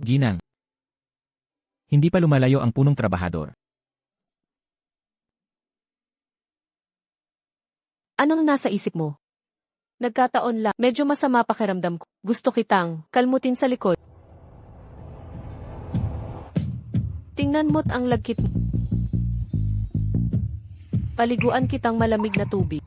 Ginang. Hindi pa lumalayo ang punong trabahador. Anong nasa isip mo? Nagkataon lang, medyo masama pakiramdam ko. Gusto kitang kalmutin sa likod. Tingnan mo't ang lagkit mo. Paliguan kitang malamig na tubig.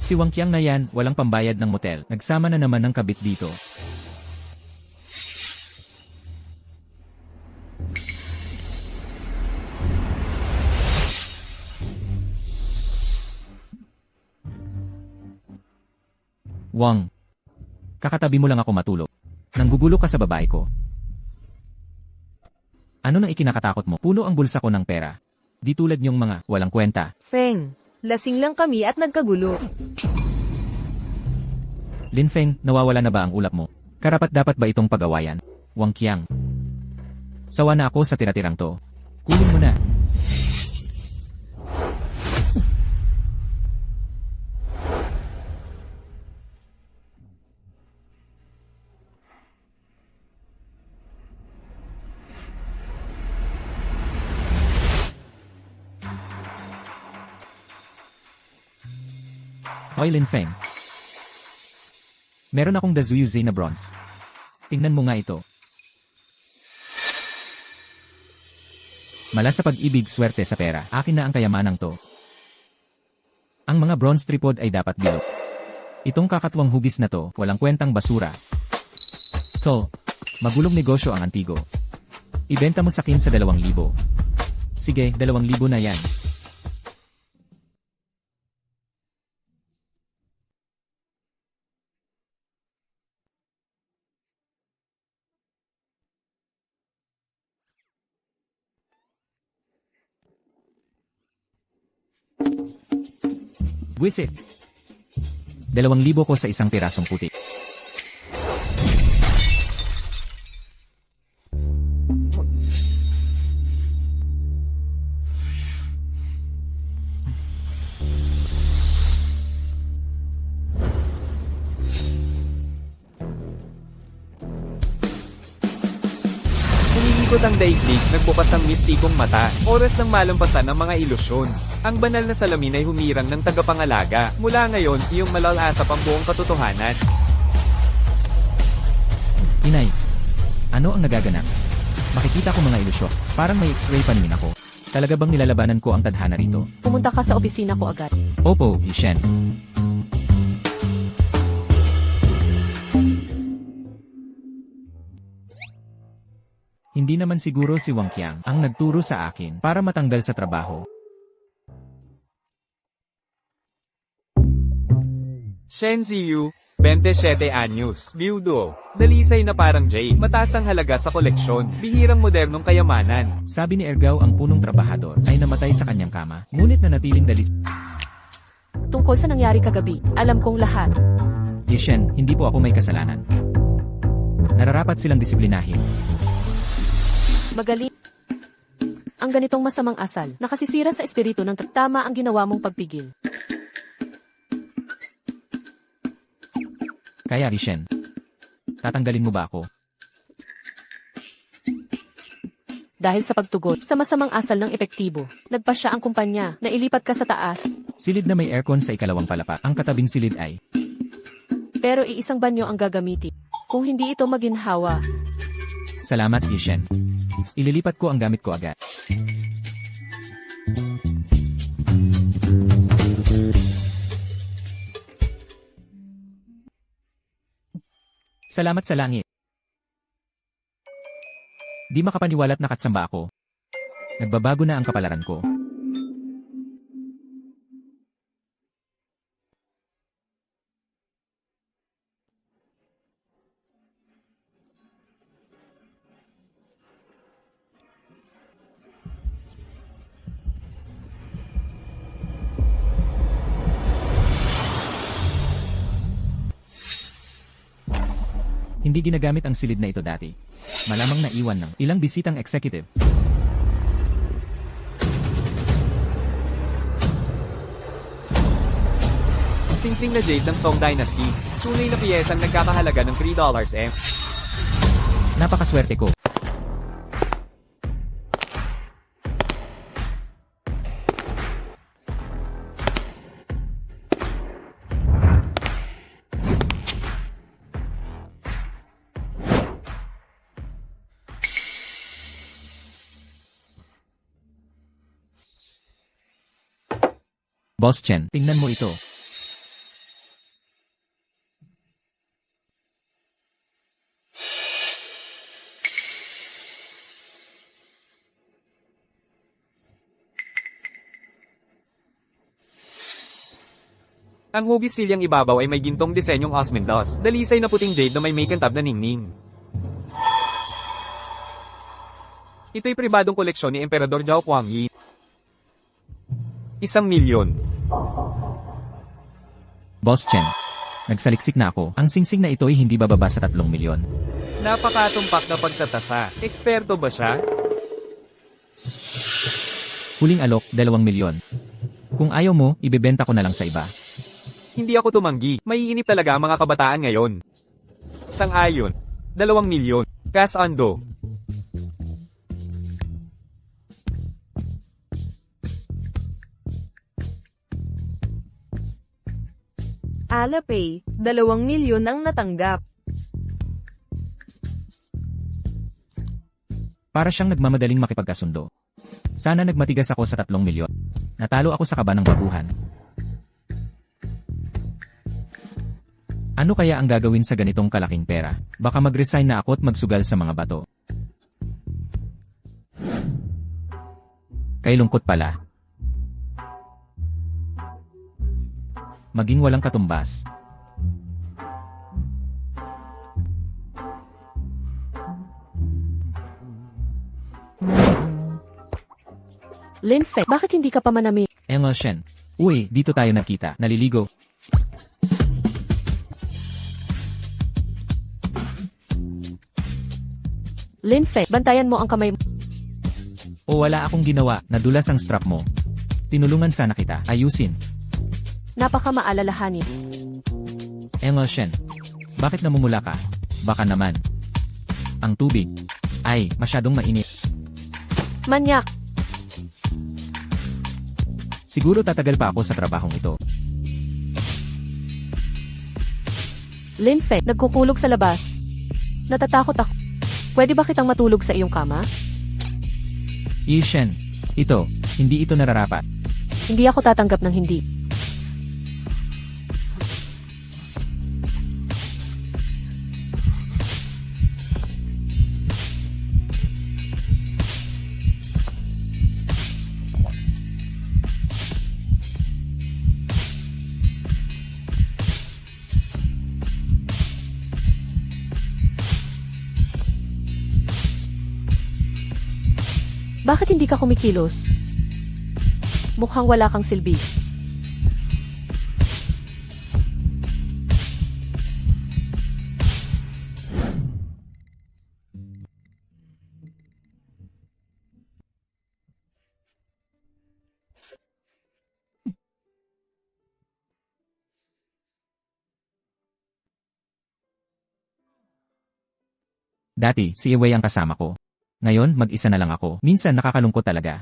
Si Wangqiang na yan, walang pambayad ng motel. Nagsama na naman ng kabit dito. Wang. Kakatabi mo lang ako matulog. Nanggugulo ka sa babae ko. Ano nang ikinakatakot mo? Puno ang bulsa ko ng pera. Di tulad niyong mga walang kwenta. Feng, lasing lang kami at nagkagulo. Lin Feng, nawawala na ba ang ulap mo? Karapat-dapat ba itong pag-awayan? Wangqiang. Sawa na ako sa tira-tirang to. Kunin mo na. Hoy Lin Feng. Meron akong Dazuyuzi na bronze. Tingnan mo nga ito. Mala sa pag-ibig, swerte sa pera. Akin na ang kayamanang to. Ang mga bronze tripod ay dapat bilog. Itong kakatwang hugis na to, walang kwentang basura. Tol, magulong negosyo ang Antigo. Ibenta mo sa akin sa 2,000. Sige, 2,000 na yan. Buwisit. 2,000 ko sa isang pirasong puti. Umiikot ang daigdig, nagbukas ang mistikong mata, oras ng malampasan ng mga ilusyon. Ang banal na salamin ay humirang ng tagapangalaga. Mula ngayon, iyong malalasap ang buong katotohanan. Inay, ano ang nagaganap? Makikita ko mga ilusyon. Parang may x-ray paningin ako. Talaga bang nilalabanan ko ang tadhana rito? Pumunta ka sa opisina ko agad. Opo, Yishen. Hindi naman siguro si Wangqiang ang nagturo sa akin para matanggal sa trabaho. Shen Ziyu, 27 anyos, biudo, dalisay na parang Jay, mataas ang halaga sa koleksyon, bihirang modernong kayamanan. Sabi ni Ergao ang punong trabahador ay namatay sa kanyang kama, ngunit nanatiling dalis. Tungkol sa nangyari kagabi, alam kong lahat. Yishen, hindi po ako may kasalanan. Nararapat silang disiplinahin. Magaling. Ang ganitong masamang asal, nakasisira sa espiritu ng tama ang ginawa mong pagpigil. Kaya Yishen, tatanggalin mo ba ako? Dahil sa pagtugon sa masamang asal ng epektibo, nagpasya ang kumpanya na ilipat ka sa taas. Silid na may aircon sa ikalawang palapa. Ang katabing silid ay... Pero iisang banyo ang gagamitin. Kung hindi ito maginhawa, Salamat, Yishen. Ililipat ko ang gamit ko agad. Salamat sa langit. Di makapaniwala't nakatsamba ako. Nagbabago na ang kapalaran ko. Hindi ginagamit ang silid na ito dati. Malamang naiwan ng ilang bisitang executive. singsing na jade ng Song Dynasty. Tunay na piyesang nagkakahalaga ng $3 M. Napakaswerte ko. Boss Chen, tingnan mo ito. Ang hugis silyang ibabaw ay may gintong disenyong osmanthus, dalisay na puting jade na may makantab na ningning. Ito'y pribadong koleksyon ni Emperador Zhao Guangyi. 1,000,000. Boss Chen, nagsaliksik na ako. Ang singsing na ito ay hindi bababa sa 3 milyon. Napakatumpak na pagtatasa. Eksperto ba siya? Huling alok, 2 milyon. Kung ayaw mo, ibebenta ko na lang sa iba. Hindi ako tumanggi. Maiinip talaga ang mga kabataan ngayon. Sang-ayon. 2 milyon. Cash ando. Alapay, 2 milyon ang natanggap. Para siyang nagmamadaling makipagkasundo. Sana nagmatigas ako sa 3 milyon. Natalo ako sa kaba ng baguhan. Ano kaya ang gagawin sa ganitong kalaking pera? Baka mag-resign na ako at magsugal sa mga bato. Kay lungkot pala. Maging walang katumbas. Lin Fei, bakit hindi ka pa manamit? Engel Shen. Uy, dito tayo nakita. Naliligo. Lin Fei, bantayan mo ang kamay mo. O wala akong ginawa, nadulas ang strap mo. Tinulungan sana kita, ayusin. Napaka maalalahanin. Engel Shen. Bakit namumula ka? Baka naman. Ang tubig. Ay, masyadong mainit. Manyak, Siguro tatagal pa ako sa trabahong ito. Lin Fei, nagkukulog sa labas. Natatakot ako. Pwede ba kitang matulog sa iyong kama? Yi Shen. Ito, hindi ito nararapat. Hindi ako tatanggap ng hindi. Bakit hindi ka kumikilos? Mukhang wala kang silbi. Dati, si Ewei ang kasama ko. Ngayon, mag-isa na lang ako. Minsan nakakalungkot talaga.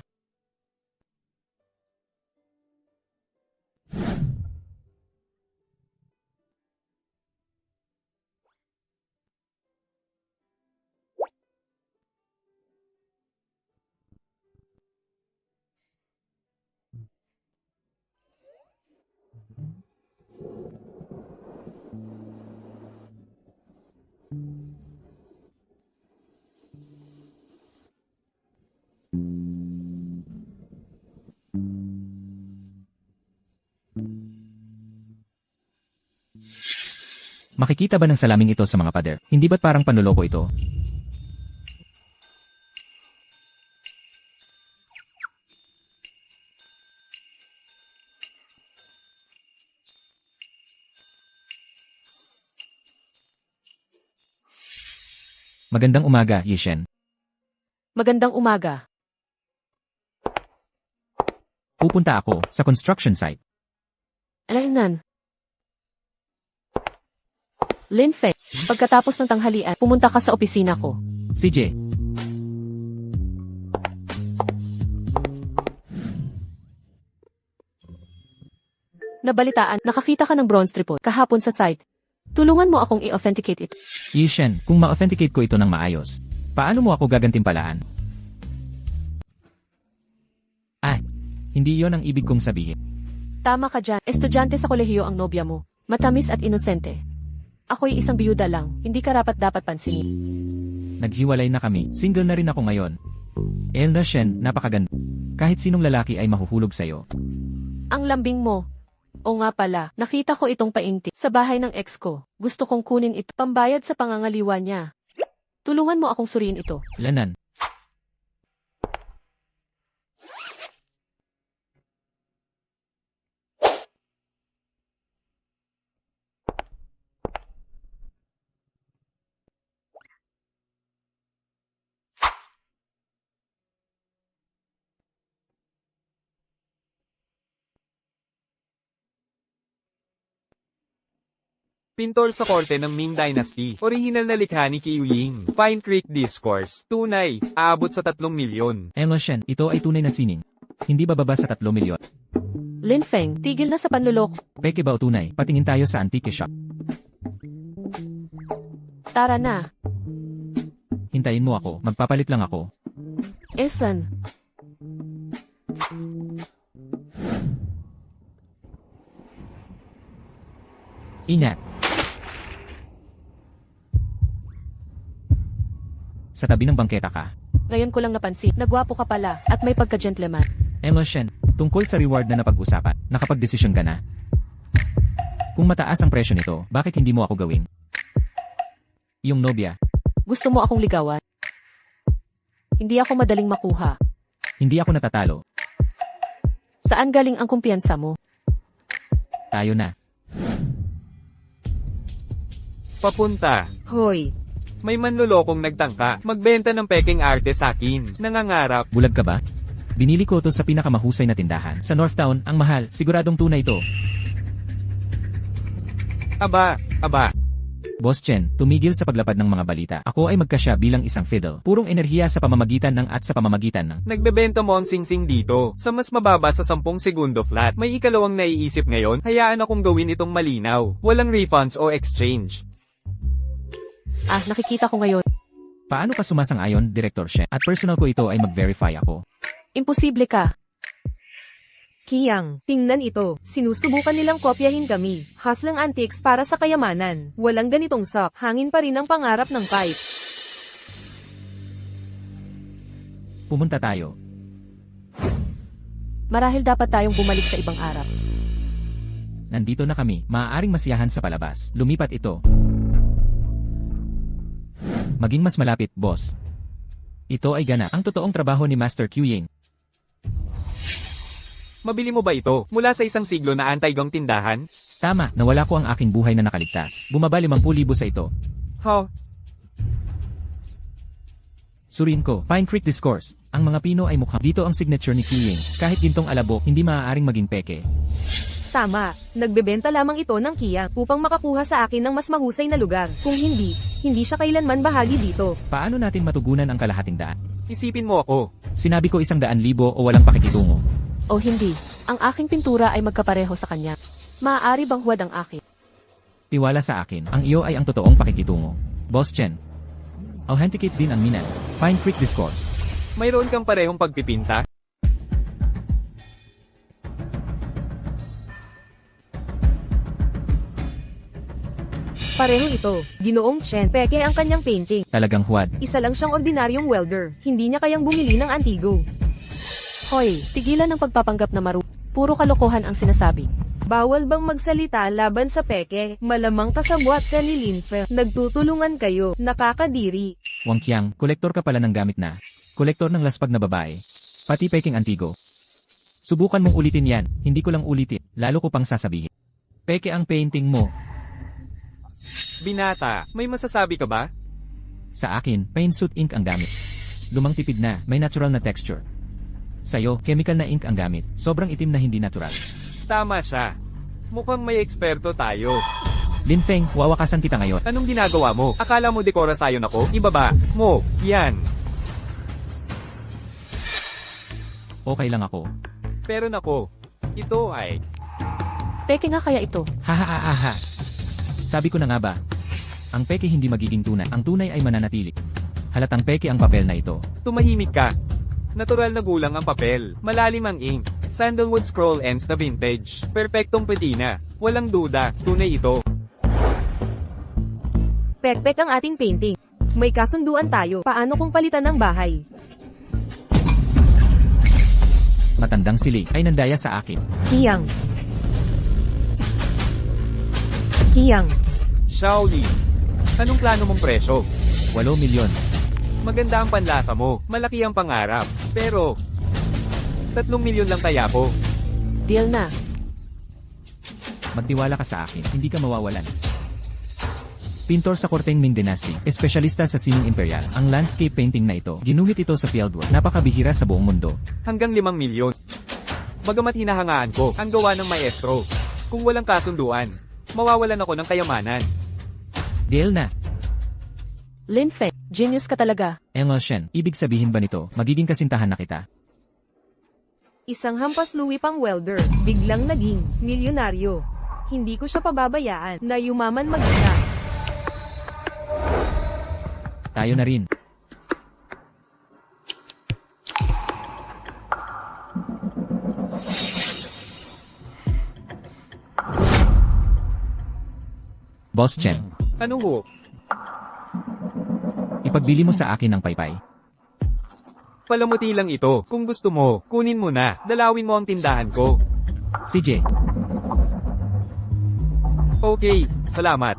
Makikita ba ng salaming ito sa mga pader? Hindi ba't parang panloloko ito? Magandang umaga, Yishen. Magandang umaga. Pupunta ako sa construction site. Alaynan. Lin Feng, pagkatapos ng tanghalian, pumunta ka sa opisina ko. CJ, Nabalitaan, nakakita ka ng bronze tripod kahapon sa site. Tulungan mo akong i-authenticate ito. Yishen, kung ma-authenticate ko ito ng maayos, paano mo ako gagantimpalaan? Ay, hindi yon ang ibig kong sabihin. Tama ka dyan, estudyante sa kolehiyo ang nobya mo. Matamis at inosente. Ako'y isang biyuda lang, hindi ka dapat pansinin. Naghiwalay na kami, single na rin ako ngayon. Elna Shen, napakaganda. Kahit sinong lalaki ay mahuhulog sa'yo. Ang lambing mo. O nga pala, nakita ko itong painting sa bahay ng ex ko. Gusto kong kunin ito, pambayad sa pangangaliwa niya. Tulungan mo akong suriin ito. Lanan. Pintor sa korte ng Ming Dynasty. Orihinal na likha ni Qiu Ying. Pine Creek Discourse. Tunay. Aabot sa 3 milyon. Elna Shen, ito ay tunay na sining. Hindi bababa sa 3 milyon. Lin Feng, tigil na sa panluloko. Peke ba o tunay? Patingin tayo sa antique shop. Tara na. Hintayin mo ako, magpapalit lang ako. Esan. Ingat. Sa tabi ng bangketa ka. Ngayon ko lang napansin, nagwapo ka pala, at may pagka-gentleman. Elna Shen, tungkol sa reward na napag-usapan, nakapag-desisyon ka na. Kung mataas ang presyo nito, bakit hindi mo ako gawin? Yung nobya, Gusto mo akong ligawan? Hindi ako madaling makuha. hindi ako natatalo. Saan galing ang kumpiyansa mo? Tayo na. Papunta. Hoy, May manlulokong nagtangka. Magbenta ng peking arte sa akin. Nangangarap. Bulag ka ba? Binili ko to sa pinakamahusay na tindahan. Sa Northtown, ang mahal, siguradong tunay to. Aba. Boss Chen, tumigil sa paglapad ng mga balita. Ako ay magkasya bilang isang fiddle. Purong enerhiya sa pamamagitan ng at sa pamamagitan ng. Nagbebenta mo ang singsing dito. Sa mas mababa sa 10 segundo flat. May ikalawang naiisip ngayon. Hayaan akong gawin itong malinaw. Walang refunds o exchange. Nakikita ko ngayon. Paano ka sumasang-ayon, Director Shen? At personal ko ito ay mag-verify ako. Imposible ka. Kiyang, tingnan ito. Sinusubukan nilang kopyahin kami. Haslang antiques para sa kayamanan. Walang ganitong sak. Hangin pa rin ang pangarap ng pipe. Pumunta tayo. Marahil dapat tayong bumalik sa ibang araw. Nandito na kami, maaaring masiyahan sa palabas. Lumipat ito. Maging mas malapit, boss. Ito ay ganap ang totoong trabaho ni Master Qiu Ying. Mabili mo ba ito? Mula sa isang siglo na anti-gang tindahan? Tama, nawala ko ang aking buhay na nakaligtas. Bumaba 50,000 sa ito. Ho, Surin ko, Pine Creek Discourse. Ang mga Pino ay mukhang dito ang signature ni Qiu Ying. Kahit gintong alabok, hindi maaaring maging peke. Tama, nagbebenta lamang ito ng Kiyang upang makakuha sa akin ng mas mahusay na lugar. Kung hindi siya kailanman bahagi dito. Paano natin matugunan ang kalahating daan? isipin mo ako. Sinabi ko 100,000 o walang pakikitungo. O hindi, ang aking pintura ay magkapareho sa kanya. Maaari bang huwad ang akin? Tiwala sa akin, ang iyo ay ang totoong pakikitungo. Boss Chen. Authenticate din ang Minan. Pine Creek Discourse. Mayroon kang parehong pagpipinta? Pareho ito. Ginoong Chen, peke ang kanyang painting. Talagang huwad. Isa lang siyang ordinaryong welder. Hindi niya kayang bumili ng antigo. Hoy, tigilan ng pagpapanggap na puro kalokohan ang sinasabi. Bawal bang magsalita laban sa peke? Malamang kasabwat ka ni Linfe. Nagtutulungan kayo. Nakakadiri. Wang Qiang, kolektor ka pala ng gamit na. Kolektor ng laspag na babae. Pati peking antigo. Subukan mong ulitin yan. Hindi ko lang ulitin. Lalo ko pang sasabihin. Peke ang painting mo. Binata, may masasabi ka ba? Sa akin, paint suit ink ang gamit. Lumang tipid na, may natural na texture. Sa'yo, chemical na ink ang gamit. Sobrang itim na hindi natural. Tama siya. Mukhang may eksperto tayo. Lin Feng, wawakasan kita ngayon. Anong ginagawa mo? Akala mo dekora sayon ako? Ibaba mo. Yan. Okay lang ako. Pero nako, ito ay... Peke nga kaya ito. Ha ha ha ha ha. Sabi ko na nga ba? Ang peke hindi magiging tunay. Ang tunay ay mananatili. Halatang peke ang papel na ito. Tumahimik ka. Natural na gulang ang papel. Malalim ang ink. Sandalwood scroll ends na vintage. Perpektong patina. Walang duda. Tunay ito. Pekpek ang ating painting. May kasunduan tayo. Paano kung palitan ng bahay? Matandang sili ay nandaya sa akin. Kiyang. Kiyang. Shaoli. Anong plano mong presyo? 8 milyon. Maganda ang panlasa mo. Malaki ang pangarap. Pero... 3 milyon lang kaya po. Deal na. Magtiwala ka sa akin, hindi ka mawawalan. Pintor sa Korteng Ming Dynasty, espesyalista sa sining imperial, ang landscape painting na ito, ginuhit ito sa fieldwork, napakabihira sa buong mundo. Hanggang 5 milyon. Bagamat hinahangaan ko ang gawa ng maestro. Kung walang kasunduan, mawawalan ako ng kayamanan. Deal na. Lin Feng, genius ka talaga. Engel Shen, ibig sabihin ba nito, magiging kasintahan na kita? Isang hampas luwi pang welder. Biglang naging milyonaryo. Hindi ko siya pababayaan na yumaman mag-isa. Tayo na rin. Boss Chen, Ano ho? ipagbili mo sa akin ng paypay. Palamuti lang ito. Kung gusto mo, kunin mo na. Dalawin mo ang tindahan ko. CJ, Okay, salamat.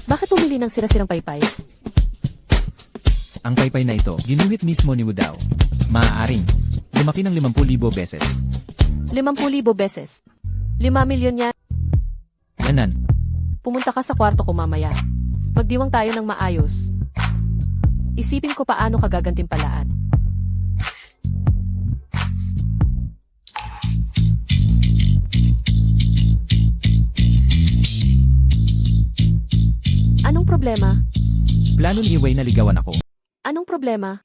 Bakit pumili ng sira-sirang paypay? ang paypay na ito, ginuhit mismo ni Wu Dao. Maaaring, lumaki ng 50,000 beses. 50,000 beses. 5 milyon yan. Yanan, Pumunta ka sa kwarto ko mamaya. Magdiwang tayo ng maayos. Isipin ko paano ka gagantimpalaan. Anong problema? plano ni Iway na ligawan ako. Anong problema?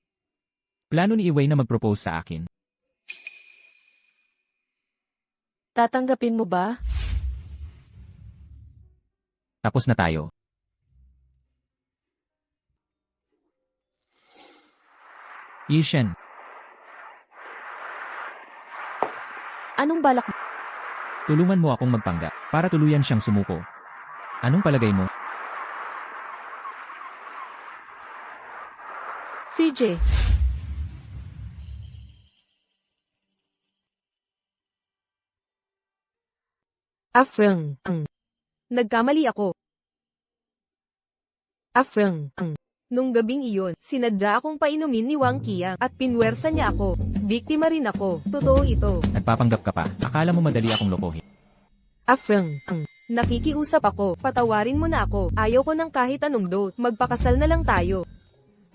Plano ni Iway na mag-propose sa akin. Tatanggapin mo ba? Tapos na tayo. Yishen, Anong balak mo? tulungan mo akong magpanggap para tuluyan siyang sumuko. Anong palagay mo? CJ, Afreng. Nagkamali ako. Afreng. Nung gabing iyon, sinadya akong painumin ni Wang Qiang at pinwersa niya ako. Biktima rin ako. Totoo ito. Nagpapanggap ka pa. Akala mo madali akong lokohin. Afreng. Nakikiusap ako. Patawarin mo na ako. Ayaw ko ng kahit anong dot. Magpakasal na lang tayo.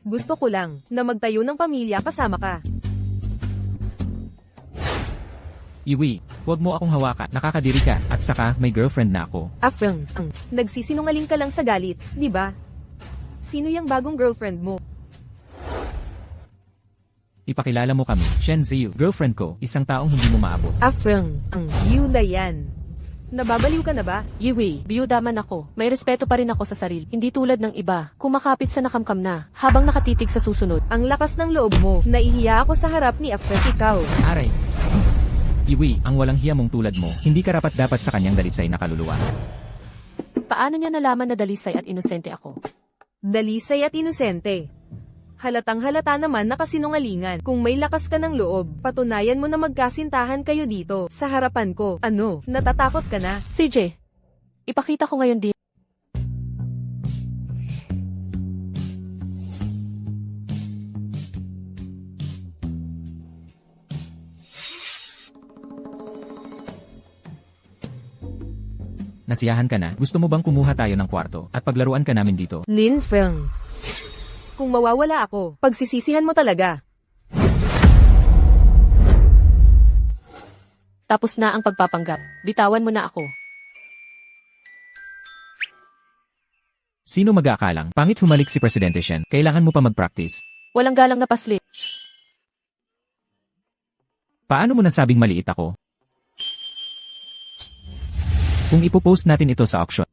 Gusto ko lang na magtayo ng pamilya kasama ka. Iwi, huwag mo akong hawakan. Nakakadiri ka. At saka, may girlfriend na ako. Afreng. Nagsisinungaling ka lang sa galit, di ba? Sino yung bagong girlfriend mo? Ipakilala mo kami. Shen Ziyu, girlfriend ko. Isang taong hindi mo maabot. Afreng. Yuda yan. Nababaliw ka na ba? Yiwi, biyuda man ako. May respeto pa rin ako sa sarili. Hindi tulad ng iba. Kumakapit sa nakamkam na, habang nakatitig sa susunod. Ang lakas ng loob mo. Naihiya ako sa harap ni Afreng. Ikaw. Aray. Iwi, ang walang hiya mong tulad mo, hindi karapat dapat sa kanyang dalisay na kaluluwa. Paano niya nalaman na dalisay at inosente ako? Dalisay at inosente. Halatang halata naman na kasinungalingan. Kung may lakas ka ng loob, patunayan mo na magkasintahan kayo dito, sa harapan ko. Ano, natatakot ka na? CJ, ipakita ko ngayon din. Nasiyahan ka na, gusto mo bang kumuha tayo ng kwarto at paglaruan ka namin dito? Lin Feng. Kung mawawala ako, pagsisisihan mo talaga. Tapos na ang pagpapanggap. Bitawan mo na ako. Sino mag-aakalang pangit humalik si Presidente Shen? Kailangan mo pa mag-practice. Walang galang na pasli. Paano mo nasabing maliit ako? Kung ipopost natin ito sa auction,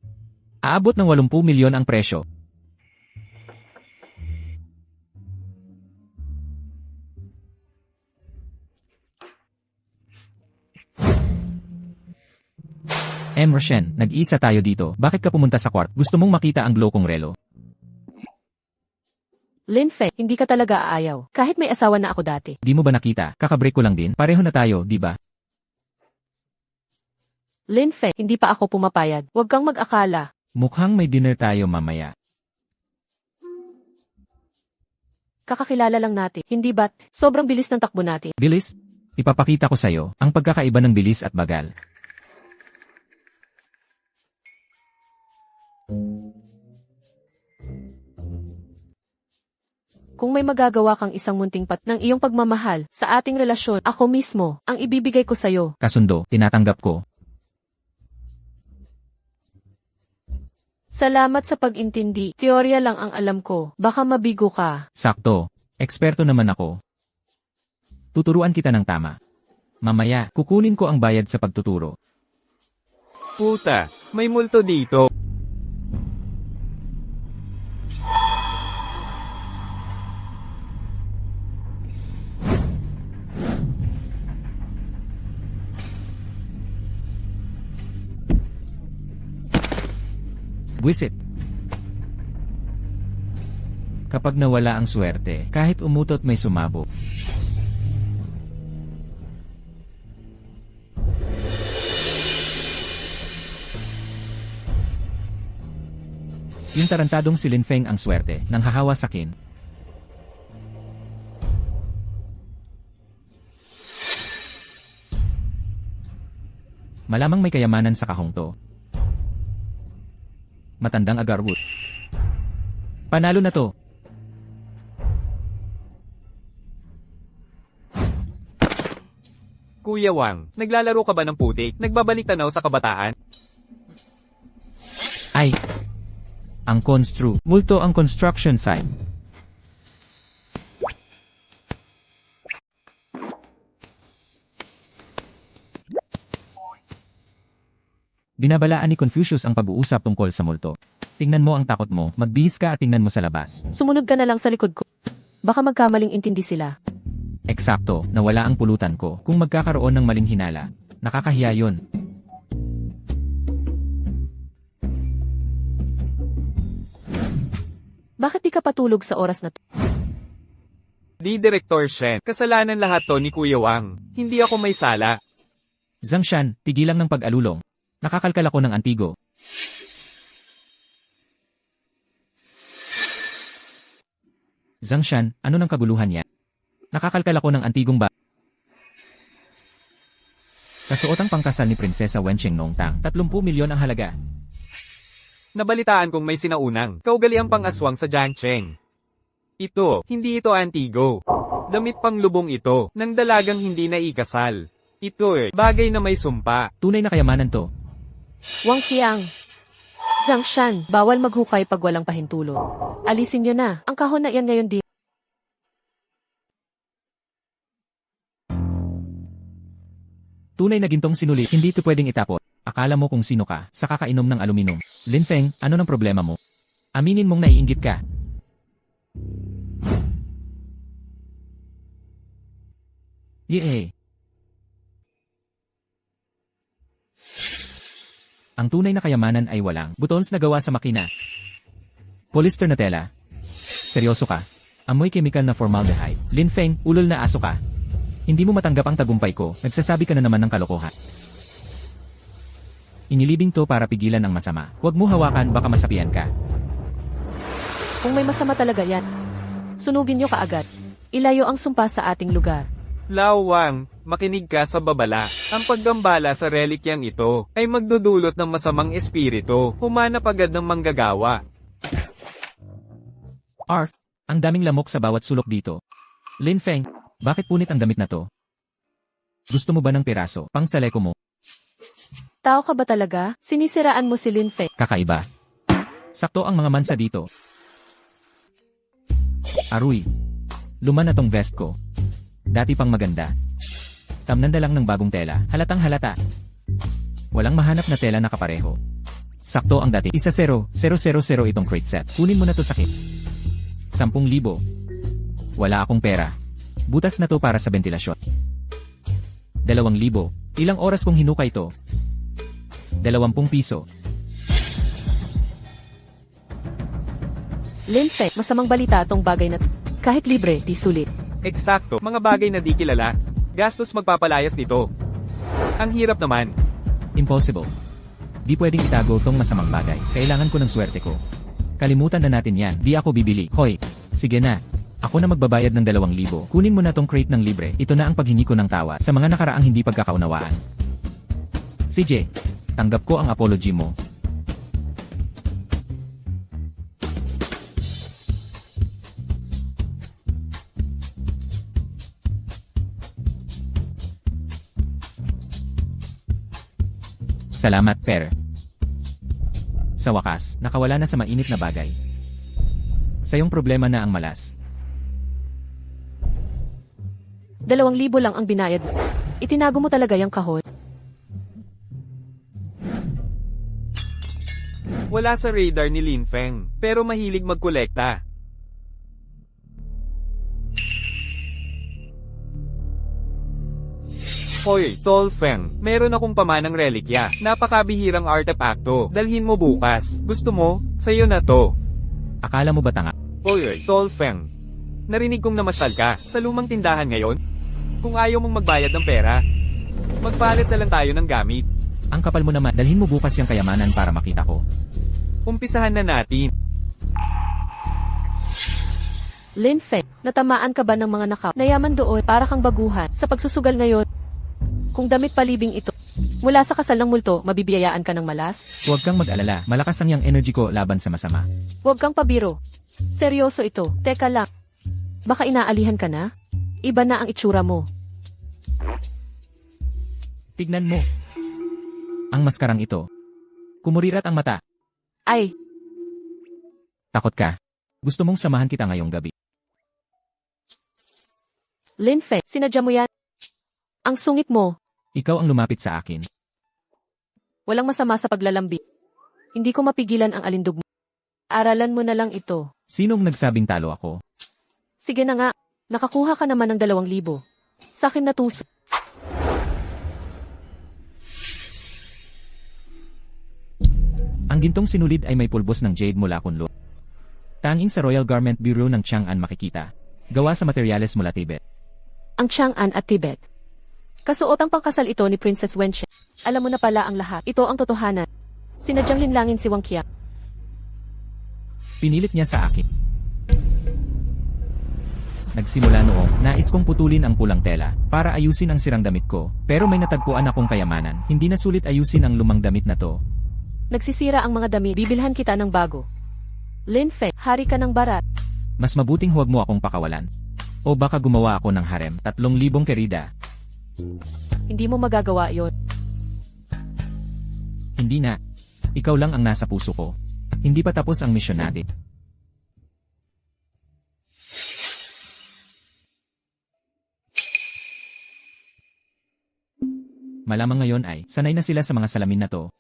aabot ng 80 milyon ang presyo. Roshen, nag-iisa tayo dito. Bakit ka pumunta sa court? Gusto mong makita ang glow kong relo? Lin Feng, hindi ka talaga aayaw. Kahit may asawa na ako dati. Di mo ba nakita? Kakabreak ko lang din. Pareho na tayo, di ba? Lin Feng, hindi pa ako pumapayag. Huwag kang mag-akala. Mukhang may dinner tayo mamaya. Kakakilala lang natin. Hindi ba't sobrang bilis ng takbo natin? Bilis? Ipapakita ko sa'yo ang pagkakaiba ng bilis at bagal. Kung may magagawa kang isang munting pat ng iyong pagmamahal sa ating relasyon, ako mismo ang ibibigay ko sa'yo. Kasundo, tinatanggap ko. Salamat sa pag-intindi. Teorya lang ang alam ko. Baka mabigo ka. Sakto. Eksperto naman ako. Tuturuan kita ng tama. Mamaya, kukunin ko ang bayad sa pagtuturo. Puta, may multo dito. Buwisit. Kapag nawala ang swerte, kahit umutot may sumabog. Yung tarantadong si Lin Feng ang swerte, nang hahawa sakin. Malamang may kayamanan sa kahong to. Matandang agarwood. Panalo na to. Kuya Wang, naglalaro ka ba ng putik? Nagbabalik tanaw sa kabataan? Ay! Ang construe. Multo ang construction site. Binabalaan ni Confucius ang pag-uusap tungkol sa multo. Tingnan mo ang takot mo, magbihis ka at tingnan mo sa labas. Sumunod ka na lang sa likod ko. Baka magkamaling intindi sila. Eksakto, nawala ang pulutan ko. Kung magkakaroon ng maling hinala, nakakahiya yun. Bakit di ka patulog sa oras na to? Di Direktor Shen, kasalanan lahat to ni Kuya Wang. Hindi ako may sala. Zhang Shan, tigilang ng pag-alulong. Nakakalkal ako ng antigo. Zhang Shan, ano nang kaguluhan yan? Nakakalkal ako ng antigong ba? Kasuotang pangkasal ni Prinsesa Wencheng noong tang, 30 milyon ang halaga. Nabalitaan kong may sinaunang kaugaliang pang-aswang sa Jiangcheng. Ito, hindi ito antigo. Damit pang lubong ito, ng dalagang hindi naikasal. Ito bagay na may sumpa. Tunay na kayamanan to. Wang Qiang. Zhang Shan, bawal maghukay pag walang pahintulot. Alisin nyo na. Ang kahon na yan ngayon di. Tunay na gintong sinulit, hindi ito pwedeng itapon. Akala mo kung sino ka, sa kakainom ng aluminum. Lin Feng, ano nang problema mo? Aminin mong naiinggit ka. Yee. Ang tunay na kayamanan ay walang buttons na gawa sa makina. Polyester na tela. Seryoso ka? Amoy chemical na formaldehyde. Lin Feng, ulol na aso ka. Hindi mo matanggap ang tagumpay ko, nagsasabi ka na naman ng kalokohan. Inilibing to para pigilan ang masama. Huwag mo hawakan, baka masapian ka. Kung may masama talaga yan, sunugin nyo kaagad. Ilayo ang sumpa sa ating lugar. Lawang, makinig ka sa babala. Ang paggambala sa relikyang ito ay magdudulot ng masamang espiritu. Humanap agad ng manggagawa. Arf, ang daming lamok sa bawat sulok dito. Lin Feng, bakit punit ang damit na to? Gusto mo ba ng piraso? Pang saleko mo? Tao ka ba talaga? Sinisiraan mo si Lin Feng. Kakaiba. Sakto ang mga mansa dito. Aruy. Luma na tong vest ko. Dati pang maganda. Tamnanda lang ng bagong tela. Halatang halata. Walang mahanap na tela na kapareho. Sakto ang dati. 1-0, 0-0-0 itong crate set. Kunin mo na to sakit. 10,000. Wala akong pera. Butas na to para sa ventilasyon. 2,000. Ilang oras kong hinukay to? 20 piso. Lin Feng, masamang balita tong bagay na kahit libre, di sulit. Eksakto, mga bagay na di kilala. Gastos magpapalayas nito. Ang hirap naman. Impossible. Di pwedeng itago tong masamang bagay. Kailangan ko ng swerte ko. Kalimutan na natin yan. Di ako bibili. Hoy, sige na. Ako na magbabayad ng 2,000. Kunin mo na tong crate ng libre. Ito na ang paghingi ko ng tawa sa mga nakaraang hindi pagkakaunawaan. CJ, tanggap ko ang apology mo. Salamat, Per. Sa wakas, nakawala na sa mainit na bagay. Sa iyong problema na ang malas. 2,000 lang ang binayad mo. Itinago mo talaga yung kahon. Wala sa radar ni Lin Feng, pero mahilig magkolekta. Hoy, Tol Feng, meron akong pamanang relikya. Napakabihirang artepakto. Dalhin mo bukas. Gusto mo? Sa'yo na to. Akala mo ba tanga? Hoy, Tol Feng. Narinig kong namasyal ka sa lumang tindahan ngayon. Kung ayaw mong magbayad ng pera, magpalit na lang tayo ng gamit. Ang kapal mo naman, dalhin mo bukas yung kayamanan para makita ko. Umpisahan na natin. Lin Feng, natamaan ka ba ng mga nakaw? Nayaman doon para kang baguhan sa pagsusugal ngayon. Kung damit palibing ito, mula sa kasal ng multo, mabibiyayaan ka ng malas? Huwag kang mag-alala, malakas ang yang energy ko laban sa masama. Huwag kang pabiro. Seryoso ito. Teka lang. Baka inaalihan ka na? Iba na ang itsura mo. Tignan mo. Ang maskarang ito. Kumurirat ang mata. Ay, Takot ka. Gusto mong samahan kita ngayong gabi. Lin Feng, sinadya mo yan? Ang sungit mo. Ikaw ang lumapit sa akin. Walang masama sa paglalambi. Hindi ko mapigilan ang alindog mo. Aralan mo na lang ito. Sinong nagsabing talo ako? Sige na nga. Nakakuha ka naman ng 2,000. Sa akin na tuso. Ang gintong sinulid ay may pulbos ng jade mula kunlo. Tanging sa Royal Garment Bureau ng Chang'an makikita. Gawa sa materyales mula Tibet. Ang Chang'an at Tibet. Kasuotang pangkasal ito ni Princess Wenxia. Alam mo na pala ang lahat. Ito ang totohanan. Sinadyang linlangin si Wang Qiang. Pinilit niya sa akin. Nagsimula noong, nais kong putulin ang pulang tela, para ayusin ang sirang damit ko, pero may natagpuan akong kayamanan, hindi na sulit ayusin ang lumang damit na to. Nagsisira ang mga damit. Bibilhan kita ng bago. Lin Feng, hari ka ng barat. Mas mabuting huwag mo akong pakawalan. O baka gumawa ako ng harem, 3,000 kerida. Hindi mo magagawa yon. Hindi na. Ikaw lang ang nasa puso ko. Hindi pa tapos ang misyon natin. Malamang ngayon ay, sanay na sila sa mga salamin na to.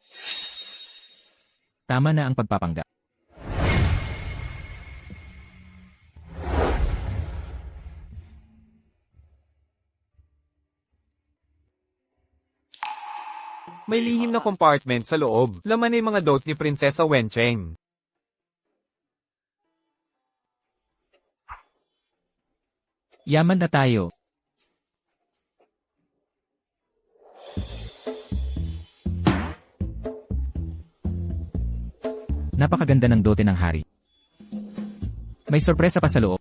Tama na ang pagpapanggap. May lihim na compartment sa loob. Laman ay mga dote ni Prinsesa Wencheng. Yaman na tayo. Napakaganda ng dote ng hari. May sorpresa pa sa loob.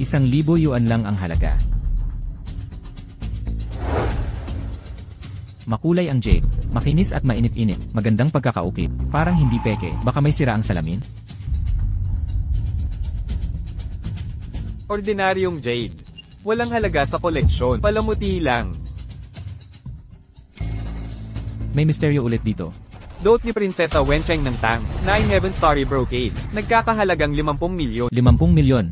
₱1,000 lang ang halaga. Makulay ang jade, makinis at mainit-init, magandang pagkakaukit, parang hindi peke, baka may sira ang salamin. Ordinaryong jade. Walang halaga sa koleksyon, palamuti lang. May misteryo ulit dito. Dot ni Prinsesa Wencheng ng Tang, 9 Heaven Starry Brocade, nagkakahalagang 50 milyon. 50 milyon.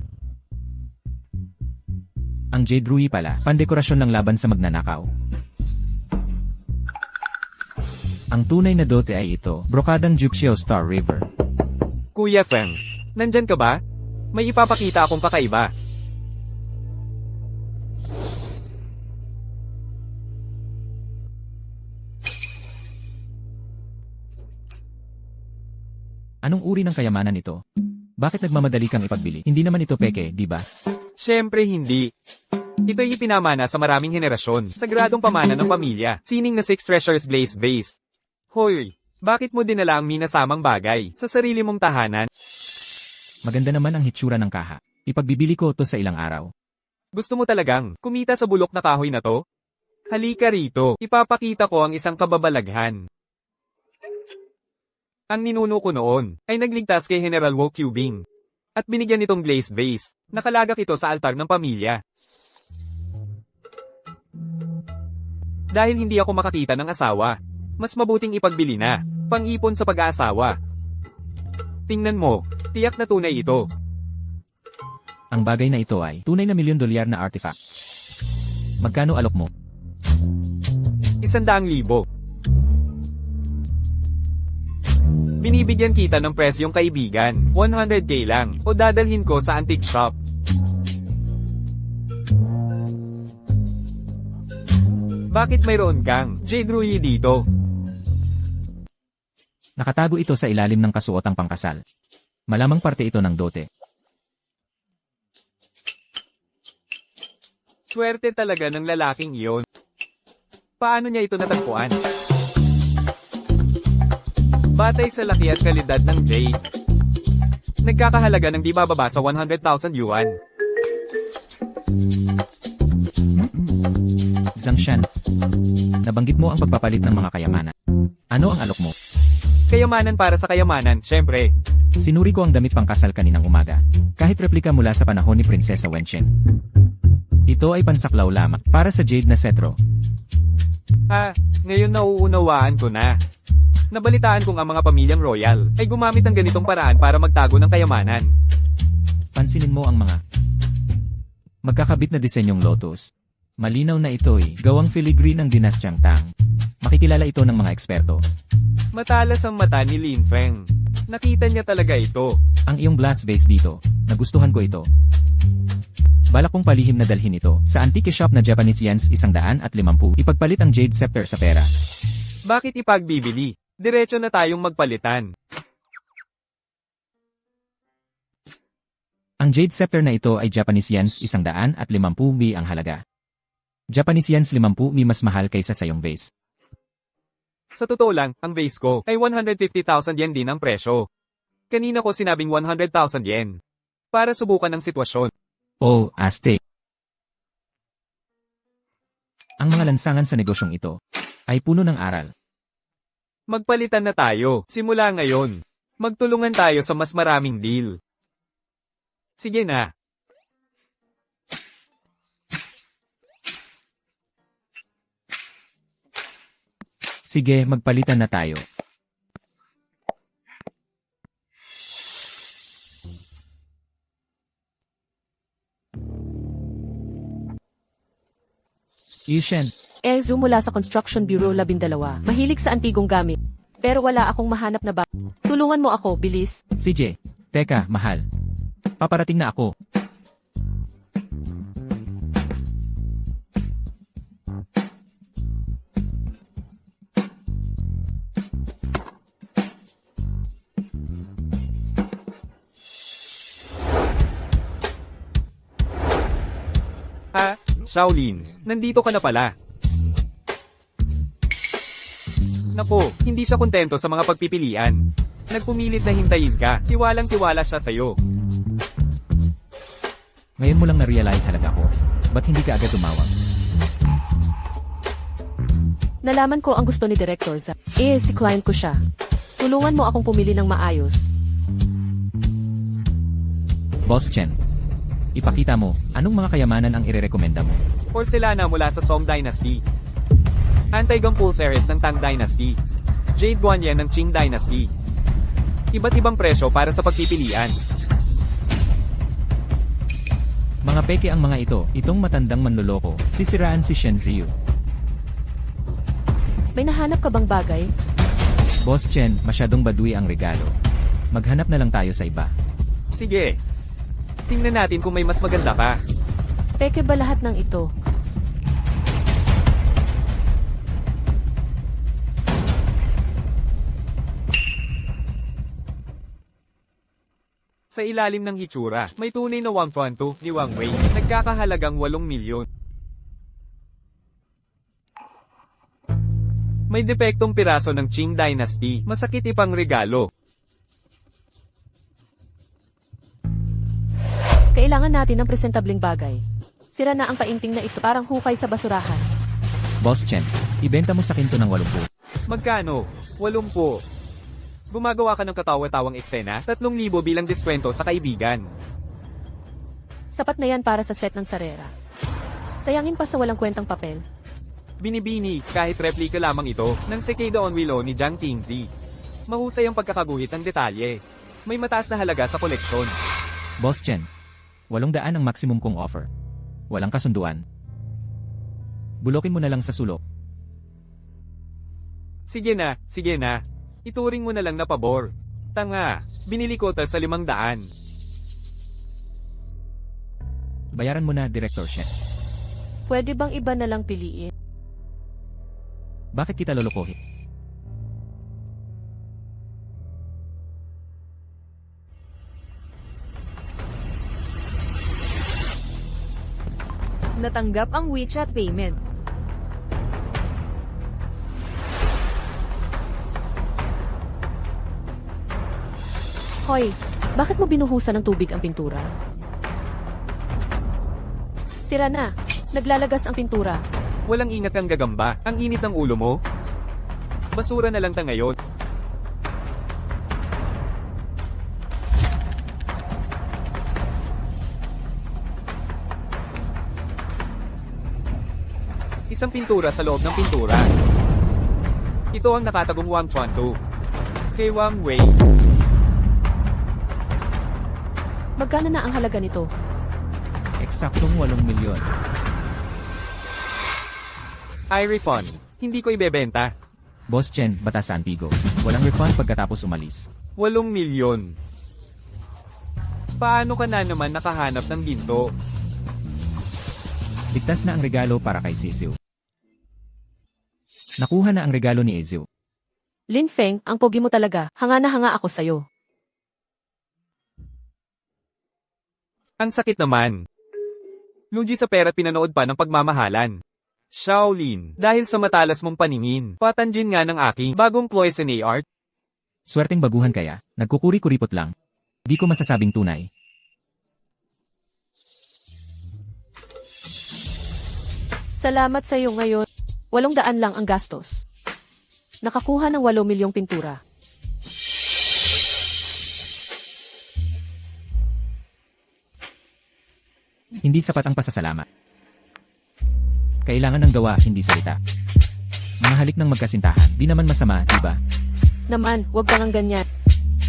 Ang Jade Ruby pala, pandekorasyon ng laban sa magnanakaw. Ang tunay na dote ay ito, brokadang Juxiao Star River. Kuya Feng, nandyan ka ba? May ipapakita akong kakaiba. Anong uri ng kayamanan ito? Bakit nagmamadali kang ipagbili? Hindi naman ito peke, di ba? Siyempre hindi. Ito'y ipinamana sa maraming henerasyon, sagradong pamana ng pamilya, sining na 6 treasures glazed vase. Hoy, bakit mo dinala ang minasamang bagay sa sarili mong tahanan? Maganda naman ang hitsura ng kaha. Ipagbibili ko to sa ilang araw. Gusto mo talagang kumita sa bulok na kahoy na to? Halika rito, ipapakita ko ang isang kababalaghan. Ang ninuno ko noon ay nagligtas kay General Wu Qubing at binigyan nitong glazed vase. Nakalagak ito sa altar ng pamilya. Dahil hindi ako makakita ng asawa, mas mabuting ipagbili na, pang-ipon sa pag-aasawa. Tingnan mo, tiyak na tunay ito. Ang bagay na ito ay tunay na $1 milyon na artifact. Magkano alok mo? 100,000. Binibigyan kita ng presyong kaibigan, 100k lang, o dadalhin ko sa antique shop. Bakit mayroon kang Jade Ruby dito? Nakatago ito sa ilalim ng kasuotang pangkasal. Malamang parte ito ng dote. Swerte talaga ng lalaking iyon. Paano niya ito natagpuan? Batay sa laki at kalidad ng jade, nagkakahalaga ng di bababa sa 100,000 yuan. Zangshan, nabanggit mo ang pagpapalit ng mga kayamanan. Ano ang alok mo? Kayamanan para sa kayamanan, syempre. Sinuri ko ang damit pangkasal kaninang umaga. Kahit replika mula sa panahon ni Prinsesa Wenchen. Ito ay pansaklaw lamang para sa jade na setro. Ngayon nauunawaan ko na. Nabalitaan kong ang mga pamilyang royal ay gumamit ng ganitong paraan para magtago ng kayamanan. Pansinin mo ang mga magkakabit na disenyong lotus. Malinaw na ito'y gawang filigree ng dinastyang Tang. Makikilala ito ng mga eksperto. Matalas ang mata ni Lin Feng. Nakita niya talaga ito. Ang iyong glass vase dito, nagustuhan ko ito. Balak kong palihim na dalhin ito sa antique shop na Japanese yens 150. Ipagpalit ang jade scepter sa pera. Bakit ipagbibili? Diretso na tayong magpalitan. Ang jade scepter na ito ay Japanese yens 150 ang halaga. Japanese yens 50 mas mahal kaysa sa iyong vase. Sa totoo lang, ang vase ko ay 150,000 yen din ang presyo. Kanina ko sinabing 100,000 yen. Para subukan ang sitwasyon. Oh, Aztec. Ang mga lansangan sa negosyong ito ay puno ng aral. Magpalitan na tayo, simula ngayon. Magtulungan tayo sa mas maraming deal. Sige na. Sige, magpalitan na tayo. Yushen, Ezu mula sa Construction Bureau 12. Mahilig sa antigong gamit. Pero wala akong mahanap na ba. Tulungan mo ako, bilis. CJ, teka, mahal. Paparating na ako. Shaolin, nandito ka na pala. Naku, hindi siya kontento sa mga pagpipilian. Nagpumilit na hintayin ka, tiwalang-tiwala siya sa'yo. Ngayon mo lang na-realize halaga ko. Ba't hindi ka agad tumawag? Nalaman ko ang gusto ni Director Za. Si client ko siya. Tulungan mo akong pumili ng maayos. Boss Chen, Ipakita mo, anong mga kayamanan ang irerekomenda mo. Porcelana mula sa Song Dynasty. Anti-gum pulsaries ng Tang Dynasty. Jade Guanyin ng Qing Dynasty. Iba't ibang presyo para sa pagpipilian. Mga peke ang mga ito, itong matandang manloloko, sisiraan si Shen Ziyu. May nahanap ka bang bagay? Boss Chen, masyadong badui ang regalo. Maghanap na lang tayo sa iba. Sige. Tingnan natin kung may mas maganda pa. Peke ba lahat ng ito? Sa ilalim ng hitsura, may tunay na Wang Tuantu ni Wang Wei, nagkakahalagang 8 milyon. May depektong piraso ng Qing Dynasty, masakit ipang regalo. Kailangan natin ng presentableng bagay. Sira na ang painting na ito, parang hukay sa basurahan. Boss Chen, ibenta mo sa kinto ng 80. Magkano? 80. Gumagawa ka ng katawa-tawang eksena, 3,000 bilang diskwento sa kaibigan. Sapat na yan para sa set ng sarera. Sayangin pa sa walang kwentang papel. Binibini, kahit replika lamang ito, ng Sekeda on Willow ni Jiang Tingzi. Mahusay ang pagkakaguhit ng detalye. May mataas na halaga sa koleksyon. Boss Chen, 800 ang maximum kong offer. Walang kasunduan. Bulokin mo na lang sa sulok. Sige na, sige na. Ituring mo na lang na pabor. Tanga, binili ko ta sa 500. Bayaran mo na, Director Shen. Pwede bang iba na lang piliin? Bakit kita lolokohin? Natanggap ang WeChat payment. Hoy, bakit mo binuhusan ng tubig ang pintura? Sira na. Naglalagas ang pintura. Walang ingat kang gagamba, ang init ng ulo mo. Basura na lang ta ngayon. Isang pintura sa loob ng pintura. Ito ang nakatagong Wang Tuantu. Kay Wang Wei. Magkano na ang halaga nito? Eksaktong 8 milyon. I-refund. Hindi ko ibebenta. Boss Chen, batas sa Antigo. Walang refund pagkatapos umalis. 8 milyon. Paano ka na naman nakahanap ng ginto? Ligtas na ang regalo para kay Ziyu. Nakuha na ang regalo ni Ziyu. Lin Feng, ang pogi mo talaga. Hanga na hanga ako sa'yo. Ang sakit naman. Lugi sa pera't pinanood pa ng pagmamahalan. Shaolin, dahil sa matalas mong paningin, patanjin nga ng aking bagong poison art. Swerteng baguhan kaya, nagkukuri-kuripot lang. Di ko masasabing tunay. Salamat sa iyo ngayon. 800 lang ang gastos. Nakakuha ng 8 milyong pintura. Hindi sapat ang pasasalamat. Kailangan ng gawa, hindi salita. Mga halik ng magkasintahan, di naman masama, di ba? Naman, huwag kang ganyan.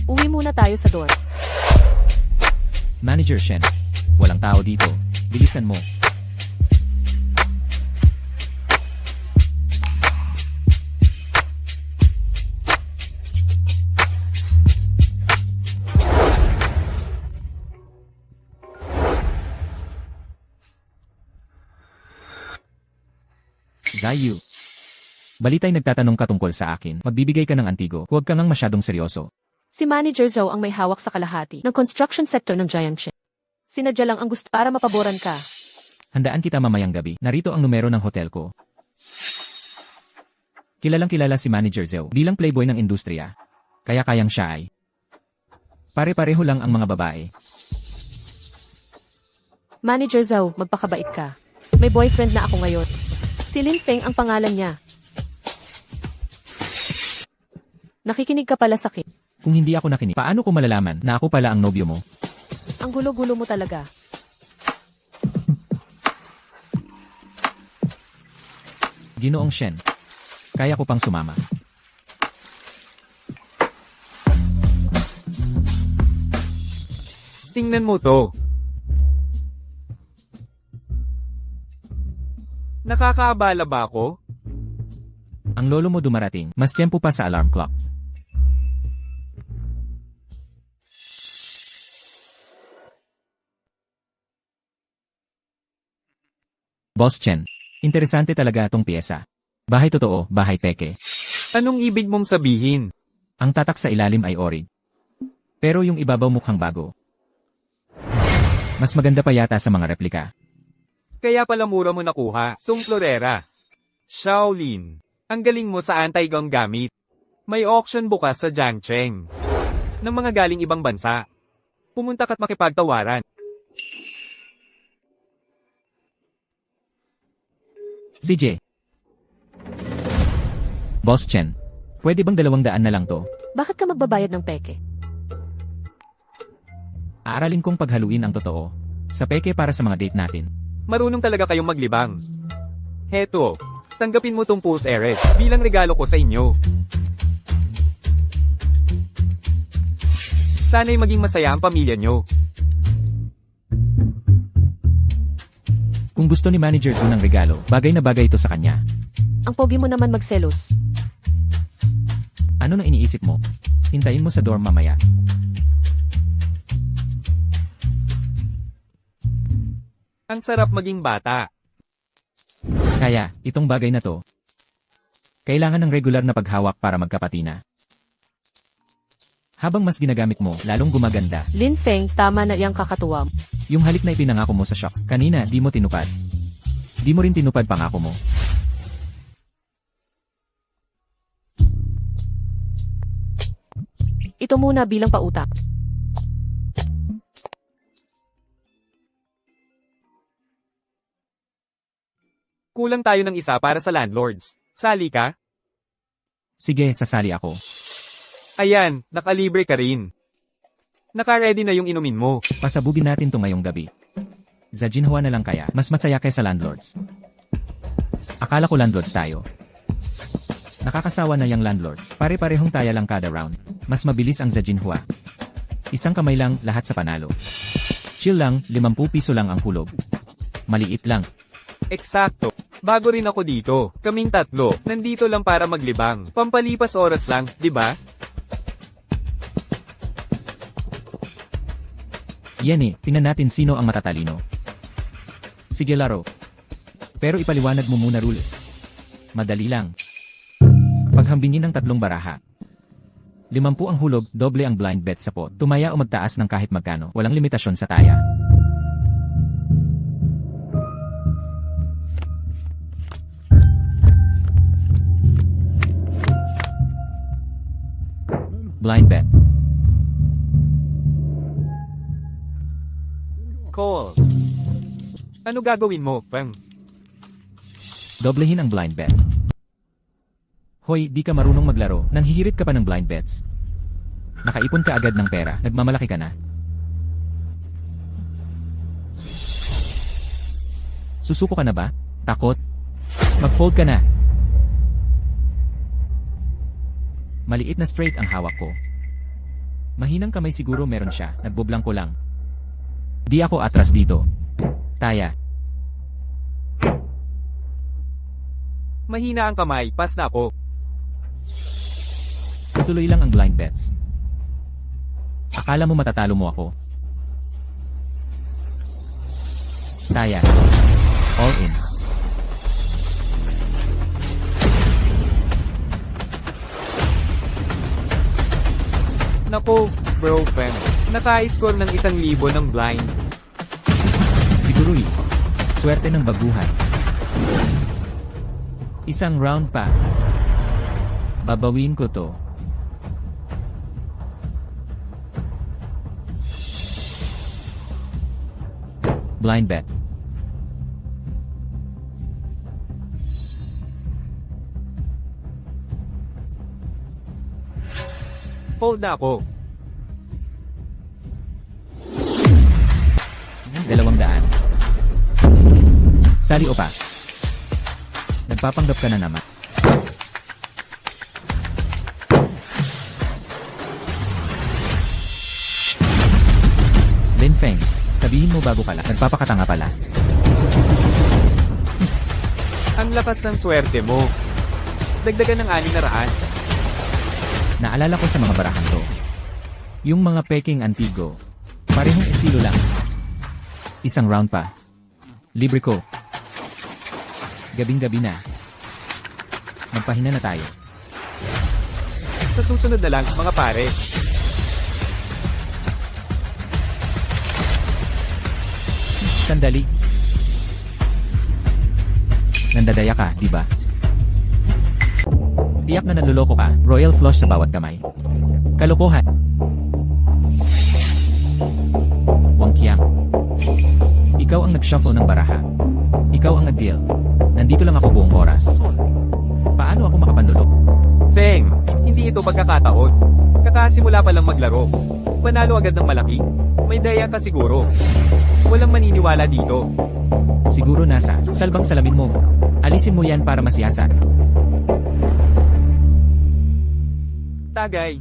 Uwi muna tayo sa dorm. Manager Shen, walang tao dito. Bilisan mo. Ziyu. Balita'y nagtatanong ka tungkol sa akin. Magbibigay ka ng antigo. Huwag ka ngang masyadong seryoso. Si Manager Zhou ang may hawak sa kalahati ng construction sector ng Jiangxi. Sinadya lang ang gusto para mapaboran ka. Handaan kita mamayang gabi. Narito ang numero ng hotel ko. Kilalang kilala si Manager Zhou bilang playboy ng industriya. Kaya kayang siya ay pare-pareho lang ang mga babae. Manager Zhou, magpakabait ka. May boyfriend na ako ngayon. Si Lin Feng ang pangalan niya. Nakikinig ka pala sa akin. Kung hindi ako nakinig, paano ko malalaman na ako pala ang nobyo mo? Ang gulo-gulo mo talaga. Ginoong Shen. Kaya ko pang sumama. Tingnan mo to. Nakakaabala ba ako? Ang lolo mo dumarating, mas tiyempo pa sa alarm clock. Boss Chen, interesante talaga tong piyesa. Bahay totoo, bahay peke. Anong ibig mong sabihin? Ang tatak sa ilalim ay orig. Pero yung ibabaw mukhang bago. Mas maganda pa yata sa mga replika. Kaya pala mura mo nakuha, tong Florera. Shaolin, ang galing mo sa anti-gang gamit. May auction bukas sa Jiangcheng. Ng mga galing ibang bansa. Pumunta ka't makipagtawaran. CJ. Boss Chen, pwede bang 200 na lang to? Bakit ka magbabayad ng peke? Aaralin kong paghaluin ang totoo. Sa peke para sa mga date natin. Marunong talaga kayong maglibang. Heto, tanggapin mo tong Pulse Eres bilang regalo ko sa inyo. Sana'y maging masaya ang pamilya nyo. Kung gusto ni Manager Zu ng regalo, bagay na bagay ito sa kanya. Ang pogi mo naman magselos. Ano nang iniisip mo? Hintayin mo sa dorm mamaya. Ang sarap maging bata. Kaya, itong bagay na to, kailangan ng regular na paghawak para magkapatina. Habang mas ginagamit mo, lalong gumaganda. Lin Feng, tama na iyang kakatuwa. Yung halik na ipinangako mo sa shop, kanina di mo tinupad. Di mo rin tinupad pangako mo. Ito muna bilang pautak. Kulang tayo ng isa para sa landlords. Sali ka? Sige, sasali ako. Ayan, nakalibre ka rin. Naka-ready na yung inumin mo. Pasabugin natin to ngayong gabi. Sa Jinhua na lang kaya, mas masaya kaysa landlords. Akala ko landlords tayo. Nakakasawa na yung landlords. Pare-parehong taya lang kada round. Mas mabilis ang sa Jinhua. Isang kamay lang, lahat sa panalo. Chill lang, 50 piso lang ang hulog. Maliit lang. Eksakto. Bago rin ako dito. Kaming tatlo. Nandito lang para maglibang. Pampalipas oras lang, di ba? Yan eh, tingnan natin sino ang matatalino. Sige laro. Pero ipaliwanag mo muna rules. Madali lang. Paghambingin ng 3 baraha. 50 ang hulog, doble ang blind bet sa pot. Tumaya o magtaas ng kahit magkano, walang limitasyon sa taya. Blind bet. Call. Ano gagawin mo, Feng? Doblehin ang blind bet. Hoy, di ka marunong maglaro, nanghihirit ka pa ng blind bets. Nakaipon ka agad ng pera, nagmamalaki ka na. Susuko ka na ba? Takot? Mag-fold ka na. Maliit na straight ang hawak ko. Mahinang kamay siguro meron siya, nagboblang ko lang. Di ako atras dito. Taya. Mahina ang kamay, pas na ako. Ituloy lang ang blind bets. Akala mo matatalo mo ako? Taya. All in. Nako, bro, Feng. Naka-score ng 1,000 ng blind. Siguro swerte ng baguhan. Isang round pa. Babawin ko to. Blind bet. Fold na ako. 200. Sali o pass? Nagpapanggap ka na naman. Lin Feng, sabihin mo bago ka lang. Nagpapakatanga pala. Ang lakas ng swerte mo. Dagdagan ng 600. Naalala ko sa mga barahan to. Yung mga peking antigo. Parehong estilo lang. Isang round pa. Libre ko. Gabing-gabi na. Magpahinga na tayo. Sa susunod na lang, mga pare. Sandali. Nandadaya ka, di ba? Tiyak na nanloloko ka, royal flush sa bawat kamay. Kalokohan. Wang Qiang. Ikaw ang nag-shuffle ng baraha. Ikaw ang nag-deal. Nandito lang ako buong oras. Paano ako makapanlolok? Feng, hindi ito pagkakataon. Kakasimula pa lang maglaro. Panalo agad ng malaki. May daya ka siguro. Walang maniniwala dito. Siguro nasa salbang salamin mo. Alisin mo yan para masiyasat. Tagay.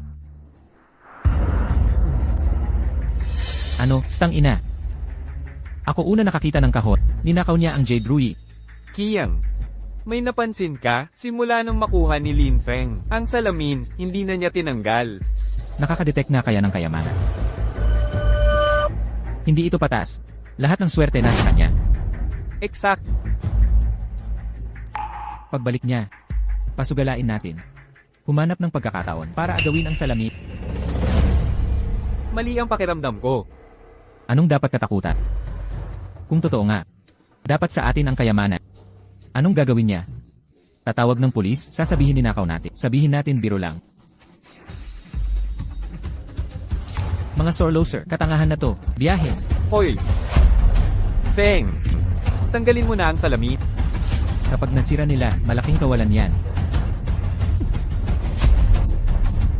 Ano, stang ina. Ako una nakakita ng kahon. Ninakaw niya ang Jade Rui. Qiang. May napansin ka? Simula nung makuha ni Lin Feng, ang salamin, hindi na niya tinanggal. Nakakadetect na kaya ng kayamanan. Hindi ito patas. Lahat ng swerte nasa kanya. Exact. Pagbalik niya, pasugalain natin. Humanap ng pagkakataon para agawin ang salamin. Mali ang pakiramdam ko. Anong dapat katakutan? Kung totoo nga, dapat sa atin ang kayamanan. Anong gagawin niya? Tatawag ng pulis, sasabihin ninakaw natin. Sabihin natin biro lang. Mga sorloser, katangahan na to. Biyahe. Hoy! Feng! Tanggalin mo na ang salamin. Kapag nasira nila, malaking kawalan yan.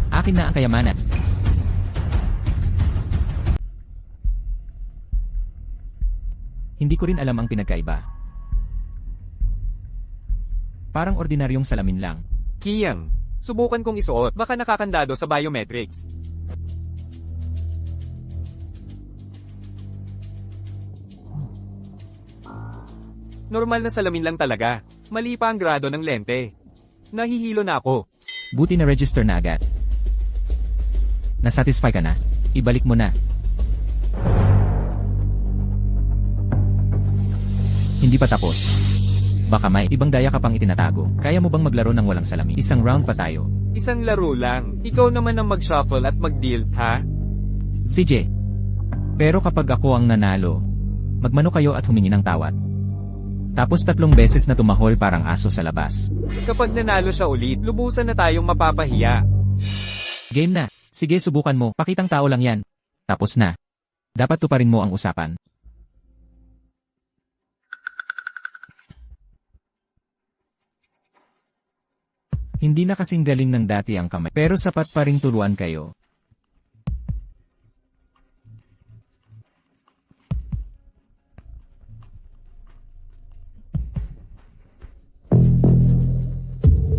Akin na ang kayamanan. Hindi ko rin alam ang pinagkaiba. Parang ordinaryong salamin lang. Qiang, subukan kong isuot, baka nakakandado sa biometrics. Normal na salamin lang talaga. Mali pa ang grado ng lente. Nahihilo na ako. Buti na register na agad. Nasatisfy ka na? Ibalik mo na. Hindi pa tapos. Baka may ibang daya ka pang itinatago. Kaya mo bang maglaro ng walang salamin? Isang round pa tayo. Isang laro lang. Ikaw naman ang mag-shuffle at mag-deal, ha? CJ. Pero kapag ako ang nanalo, magmano kayo at humingi ng tawad. Tapos 3 beses na tumahol parang aso sa labas. Kapag nanalo siya ulit, lubusan na tayong mapapahiya. Game na. Sige, subukan mo. Pakitang tao lang yan. Tapos na. Dapat tuparin mo ang usapan. Hindi na kasing galing ng dati ang kamay. Pero sapat pa ring turuan kayo.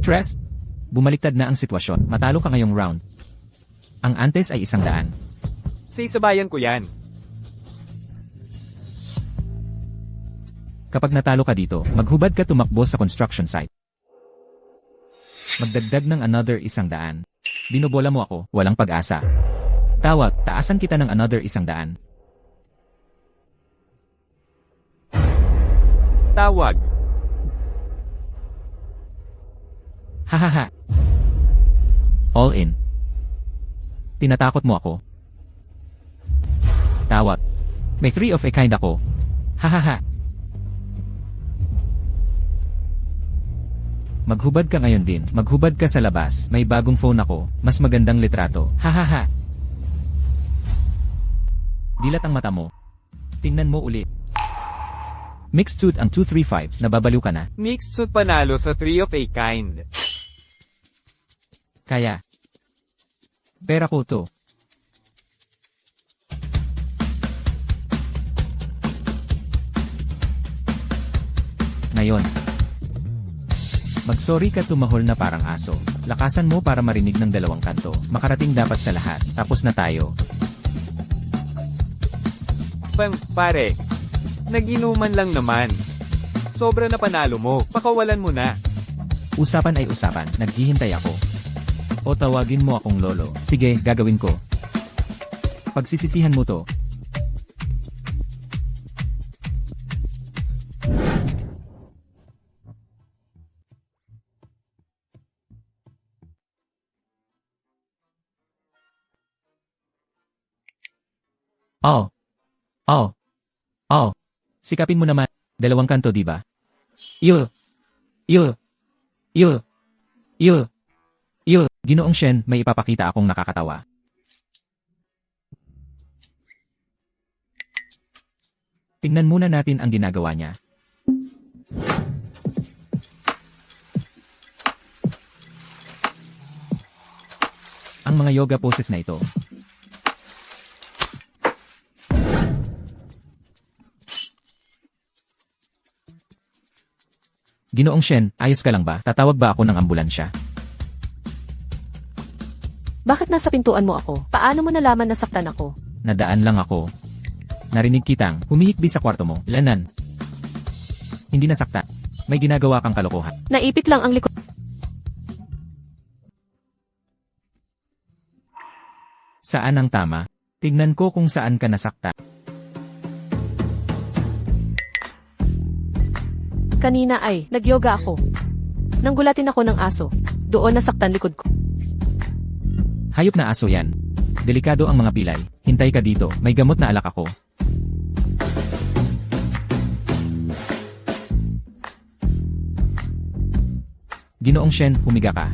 Tres, bumaliktad na ang sitwasyon. Matalo ka ngayong round. Ang antes ay 100. Sa isabayan ko yan. Kapag natalo ka dito, maghubad ka tumakbo sa construction site. Magdagdag ng another 100. Binobola mo ako, walang pag-asa. Tawag, taasan kita ng another 100. Tawag. Hahaha. All in. Tinatakot mo ako. Tawag. May 3 of a kind ako. Hahaha. Maghubad ka ngayon din. Maghubad ka sa labas. May bagong phone ako. Mas magandang litrato. Hahaha. Dilat ang mata mo. Tingnan mo ulit. Mixed suit ang 235. Nababaliw ka na. Mixed suit panalo sa 3 of a kind. Kaya. Pera ko to. Ngayon. Mag-sorry ka tumahol na parang aso. Lakasan mo para marinig ng dalawang kanto. Makarating dapat sa lahat. Tapos na tayo. Pare, nag-inuman lang naman. Sobra na panalo mo, pakawalan mo na. Usapan ay usapan. Naghihintay ako. O tawagin mo akong lolo. Sige, gagawin ko. Pagsisisihan mo to. Oh. Oh. Oh. Sikapin mo naman. Dalawang kanto, di ba? Yo. Yo. Yo. Yo. Yo. Ginoong Shen, may ipapakita akong nakakatawa. Tingnan muna natin ang ginagawa niya. Ang mga yoga poses na ito. Ginoong Shen, ayos ka lang ba? Tatawag ba ako ng ambulansya? Bakit nasa pintuan mo ako? Paano mo nalaman na saktan ako? Nadaan lang ako. Narinig kitang humihikbi sa kwarto mo. Lanan. Hindi nasakta. May ginagawa kang kalokohan. Naipit lang ang likod. Saan ang tama? Tignan ko kung saan ka nasakta. Kanina ay, nag-yoga ako. Nanggulatin ako ng aso. Doon nasaktan likod ko. Hayop na aso yan. Delikado ang mga pilay. Hintay ka dito, may gamot na alak ako. Ginoong Shen, humiga ka.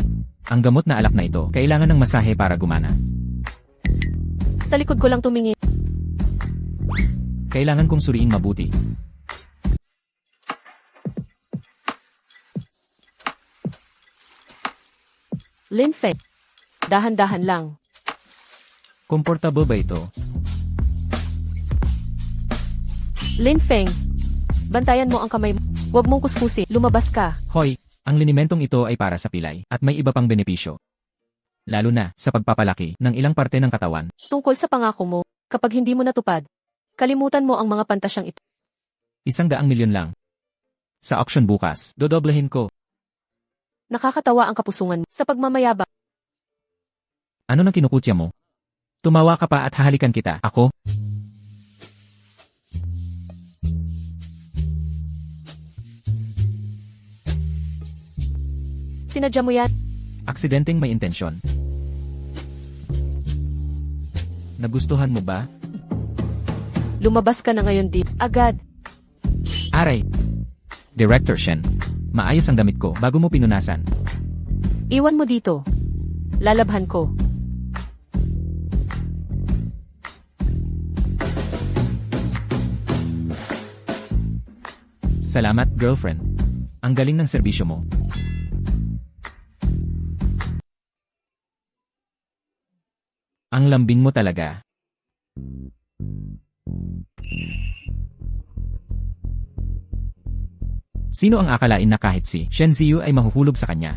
Ang gamot na alak na ito, kailangan ng masahe para gumana. Sa likod ko lang tumingin. Kailangan kong suriin mabuti. Lin Feng. Dahan-dahan lang. Komportable ba ito? Lin Feng. Bantayan mo ang kamay mo. Huwag mong kuskusin. Lumabas ka. Hoy, ang linimentong ito ay para sa pilay, at may iba pang benepisyo. Lalo na sa pagpapalaki ng ilang parte ng katawan. Tungkol sa pangako mo, kapag hindi mo natupad, kalimutan mo ang mga pantasyang ito. 100 milyon lang. Sa auction bukas, dodoblehin ko. Nakakatawa ang kapusungan mo sa pagmamayabang. Ano nang kinukutya mo? Tumawa ka pa at hahalikan kita. Ako? Sinadya mo yan? Aksidenteng may intensyon. Nagustuhan mo ba? Lumabas ka na ngayon di. Agad. Aray! Director Shen, maayos ang damit ko bago mo pinunasan. Iwan mo dito. Lalabhan ko. Salamat, girlfriend. Ang galing ng serbisyo mo. Ang lambing mo talaga. Sino ang akalain na kahit si Shen Ziyu ay mahuhulog sa kanya?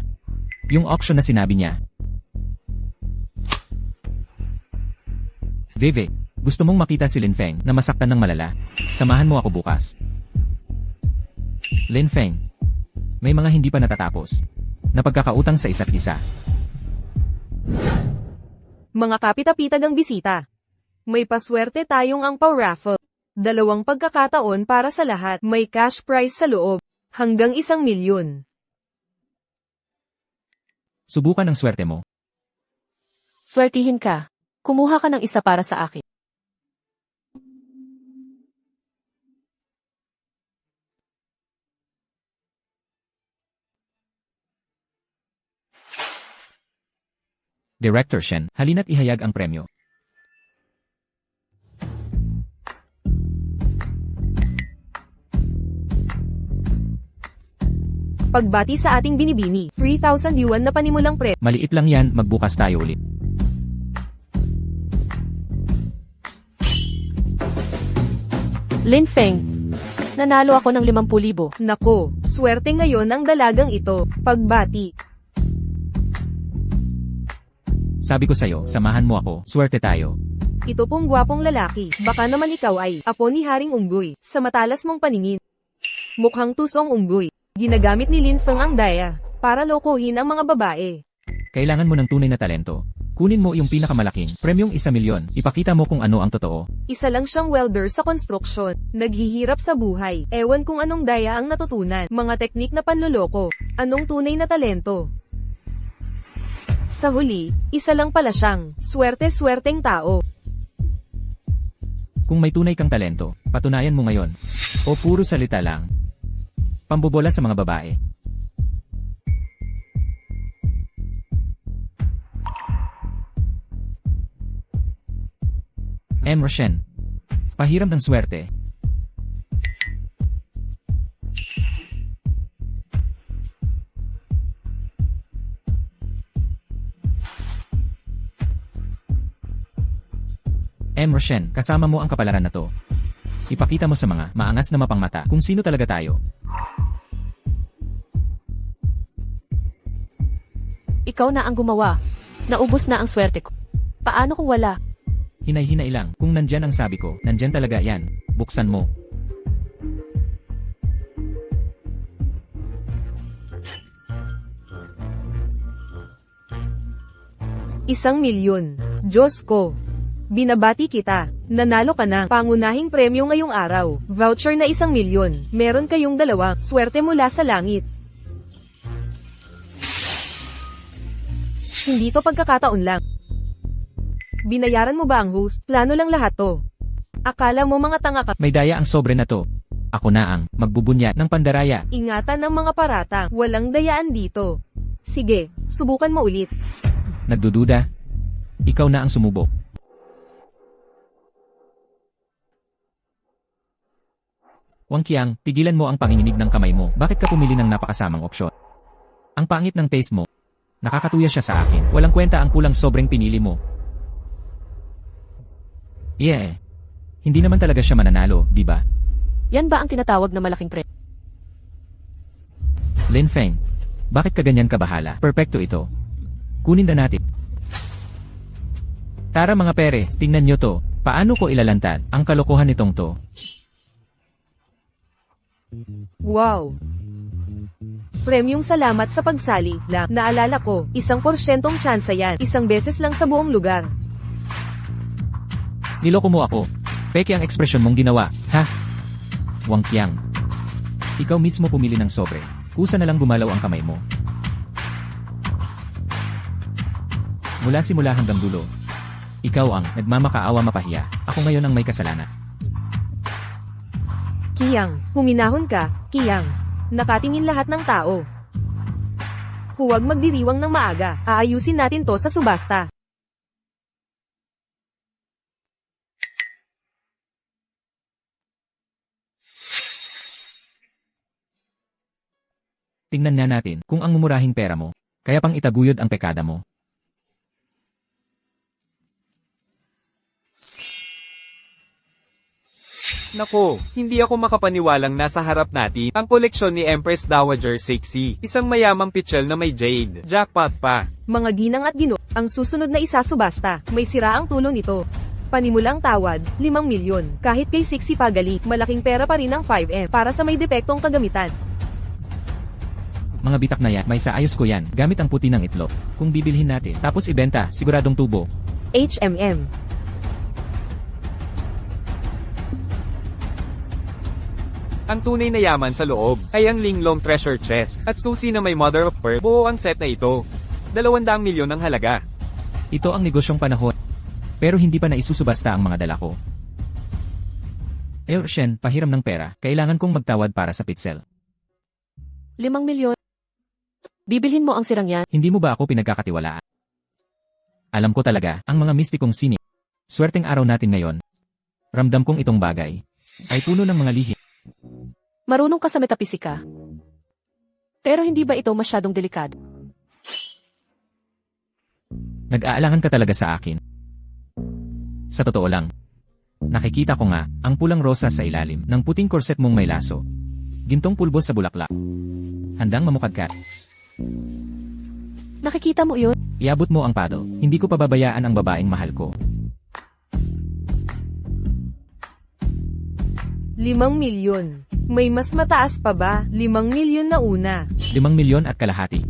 Yung auction na sinabi niya. Veve, gusto mong makita si Lin Feng na masaktan ng malala? Samahan mo ako bukas. Lin Feng, may mga hindi pa natatapos na pagkakautang sa isa't isa. Mga kapitapitag ang bisita. May paswerte tayong ang raffle. 2 pagkakataon para sa lahat. May cash prize sa loob. Hanggang 1 milyon. Subukan ang swerte mo. Swertihin ka. Kumuha ka ng isa para sa akin. Director Shen, halina't ihayag ang premyo. Pagbati sa ating binibini, 3,000 yuan na panimulang Maliit lang yan, magbukas tayo ulit. Lin Feng. Nanalo ako ng 50,000. Nako, swerte ngayon ang dalagang ito. Pagbati. Sabi ko sa'yo, samahan mo ako, swerte tayo. Ito pong gwapong lalaki. Baka naman ikaw ay apo ni Haring Unggoy. Sa matalas mong paningin. Mukhang tusong unggoy. Ginagamit ni Lin Feng ang daya para lokohin ang mga babae. Kailangan mo ng tunay na talento. Kunin mo yung pinakamalaking, premyong 1,000,000. Ipakita mo kung ano ang totoo. Isa lang siyang welder sa construction. Naghihirap sa buhay. Ewan kung anong daya ang natutunan. Mga teknik na panloloko. Anong tunay na talento? Sa huli, isa lang pala siyang swerte-swerteng tao. Kung may tunay kang talento, patunayan mo ngayon. O puro salita lang. Pambobola sa mga babae. Roshen. Pahiram ng swerte. Roshen, kasama mo ang kapalaran na to. Ipakita mo sa mga maangas na mapangmata kung sino talaga tayo. Ikaw na ang gumawa. Naubos na ang swerte ko. Paano kung wala? Hinay-hinay lang. Kung nandyan ang sabi ko, nandyan talaga yan. Buksan mo. ₱1,000,000. Diyos ko. Binabati kita. Nanalo ka ng pangunahing premyo ngayong araw. Voucher na ₱1,000,000. Meron kayong dalawa. Swerte mula sa langit. Hindi to pagkakataon lang. Binayaran mo ba ang host? Plano lang lahat to. Akala mo mga tanga ka. May daya ang sobre na to. Ako na ang magbubunyat ng pandaraya. Ingatan ng mga paratang. Walang dayaan dito. Sige, subukan mo ulit. Nagdududa? Ikaw na ang sumubok. Wang Qiang, tigilan mo ang panginginig ng kamay mo. Bakit ka pumili ng napakasamang opsyon? Ang pangit ng taste mo. Nakakatuya siya sa akin. Walang kwenta ang pulang sobreng pinili mo. Yeah. Hindi naman talaga siya mananalo, di ba? Yan ba ang tinatawag na malaking pre? Lin Feng, bakit ka ganyan kabahala? Perpekto ito. Kunin na natin. Tara mga pere, tingnan nyo to. Paano ko ilalantad ang kalokohan nitong to? Wow! Premyong salamat sa pagsali lang. Naalala ko, 1% tsansa yan. Isang beses lang sa buong lugar. Niloko mo ako. Peke ang ekspresyon mong ginawa, ha? Wang Qiang. Ikaw mismo pumili ng sobre. Kusa na lang gumalaw ang kamay mo. Mula simula hanggang dulo. Ikaw ang nagmamakaawa mapahiya. Ako ngayon ang may kasalanan. Qiang, huminahon ka, Qiang. Nakatingin lahat ng tao. Huwag magdiriwang ng maaga. Aayusin natin to sa subasta. Tingnan nga natin kung ang mumurahing pera mo, kaya pang itaguyod ang pekada mo. Nako, hindi ako makapaniwalang nasa harap natin ang koleksyon ni Empress Dowager Cixi, isang mayamang pichel na may jade. Jackpot pa. Mga ginang at gino, ang susunod na isasubasta, may sira ang tulo nito. Panimulang tawad, 5,000,000. Kahit kay Sixi Pagali, malaking pera pa rin ang 5M para sa may depektong kagamitan. Mga bitak na yan, may saayos ko yan, gamit ang puti ng itlog. Kung bibilhin natin, tapos ibenta, siguradong tubo. HMM. Ang tunay na yaman sa loob ay ang Linglong Treasure Chest at susi na may Mother of Pearl. Buo ang set na ito. 200 milyon ang halaga. Ito ang negosyong panahon. Pero hindi pa naisusubasta ang mga dala ko. Shen, pahiram ng pera, kailangan kong magtawad para sa pitsel. 5,000,000. Bibilhin mo ang sirang yan. Hindi mo ba ako pinagkakatiwalaan? Alam ko talaga, ang mga mistikong sining. Swerteng araw natin ngayon. Ramdam kong itong bagay ay puno ng mga lihim. Marunong ka sa metapisika. Pero hindi ba ito masyadong delikado? Nag-aalangan ka talaga sa akin. Sa totoo lang, Nakikita ko nga, ang pulang rosa sa ilalim ng puting korset mong may laso. Gintong pulbos sa bulaklak. Handang mamukadkat. Nakikita mo yun? Iabot mo ang paddle. Hindi ko pababayaan ang babaeng mahal ko. 5 milyon. May mas mataas pa ba? 5 milyon na una. 5 milyon at kalahati.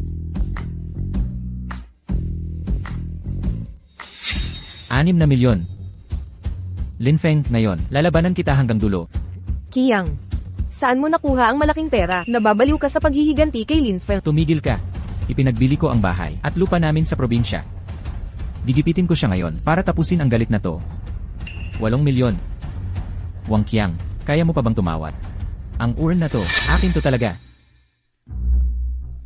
6 na milyon. Linfeng, ngayon, lalabanan kita hanggang dulo. Kiyang. Saan mo nakuha ang malaking pera? Nababaliw ka sa paghihiganti kay Linfeng. Tumigil ka. Ipinagbili ko ang bahay at lupa namin sa probinsya. Gigipitin ko siya ngayon para tapusin ang galit na to. 8 milyon. Wang Qiang, kaya mo pa bang tumawad? Ang urn na to, akin to talaga.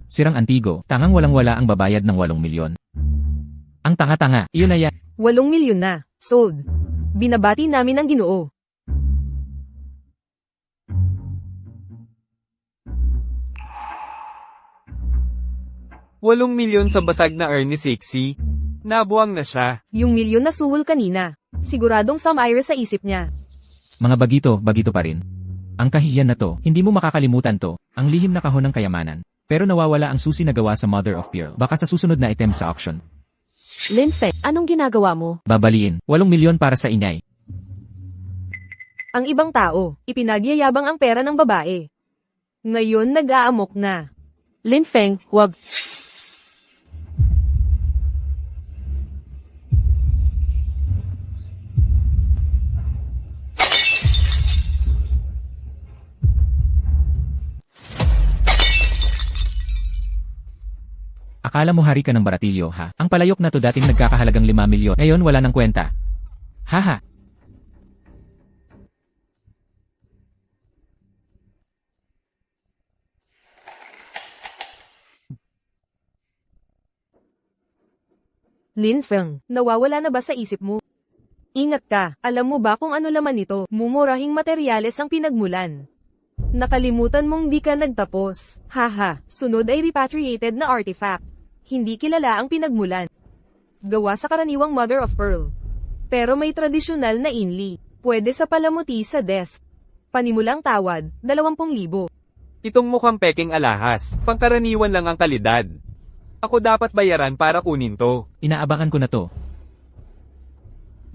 Sirang Antigo, tangang walang-wala ang babayad ng 8 milyon. Ang tanga-tanga, iyon na yan. 8 milyon na. Sold. Binabati namin ang Ginoo. Walong milyon sa basag na urn ni Sixie. Nabuwang na siya. Yung milyon na suhol kanina. Siguradong some sa isip niya. Mga bagito pa rin. Ang kahihiyan na to, hindi mo makakalimutan to, ang lihim na kahon ng kayamanan. Pero nawawala ang susi na gawa sa Mother of Pearl, baka sa susunod na item sa auction. Linfeng, anong ginagawa mo? Babaliin, 8 milyon para sa inay. Ang ibang tao, ipinagyayabang ang pera ng babae. Ngayon nag-aamok na. Linfeng, wag. Akala mo hari ka ng baratilyo, ha? Ang palayok na to dating nagkakahalagang 5 milyon, ngayon wala nang kwenta. Haha. Linfeng, nawawala na ba sa isip mo? Ingat ka, alam mo ba kung ano laman nito? Mumurahing materyales ang pinagmulan. Nakalimutan mong di ka nagtapos. Haha, sunod ay repatriated na artifact. Hindi kilala ang pinagmulan. Gawa sa karaniwang Mother of Pearl. Pero may tradisyonal na inli. Pwede sa palamuti sa desk. Panimulang tawad, 20,000. Itong mukhang peking alahas, pangkaraniwan lang ang kalidad. Ako dapat bayaran para kunin to. Inaabangan ko na to.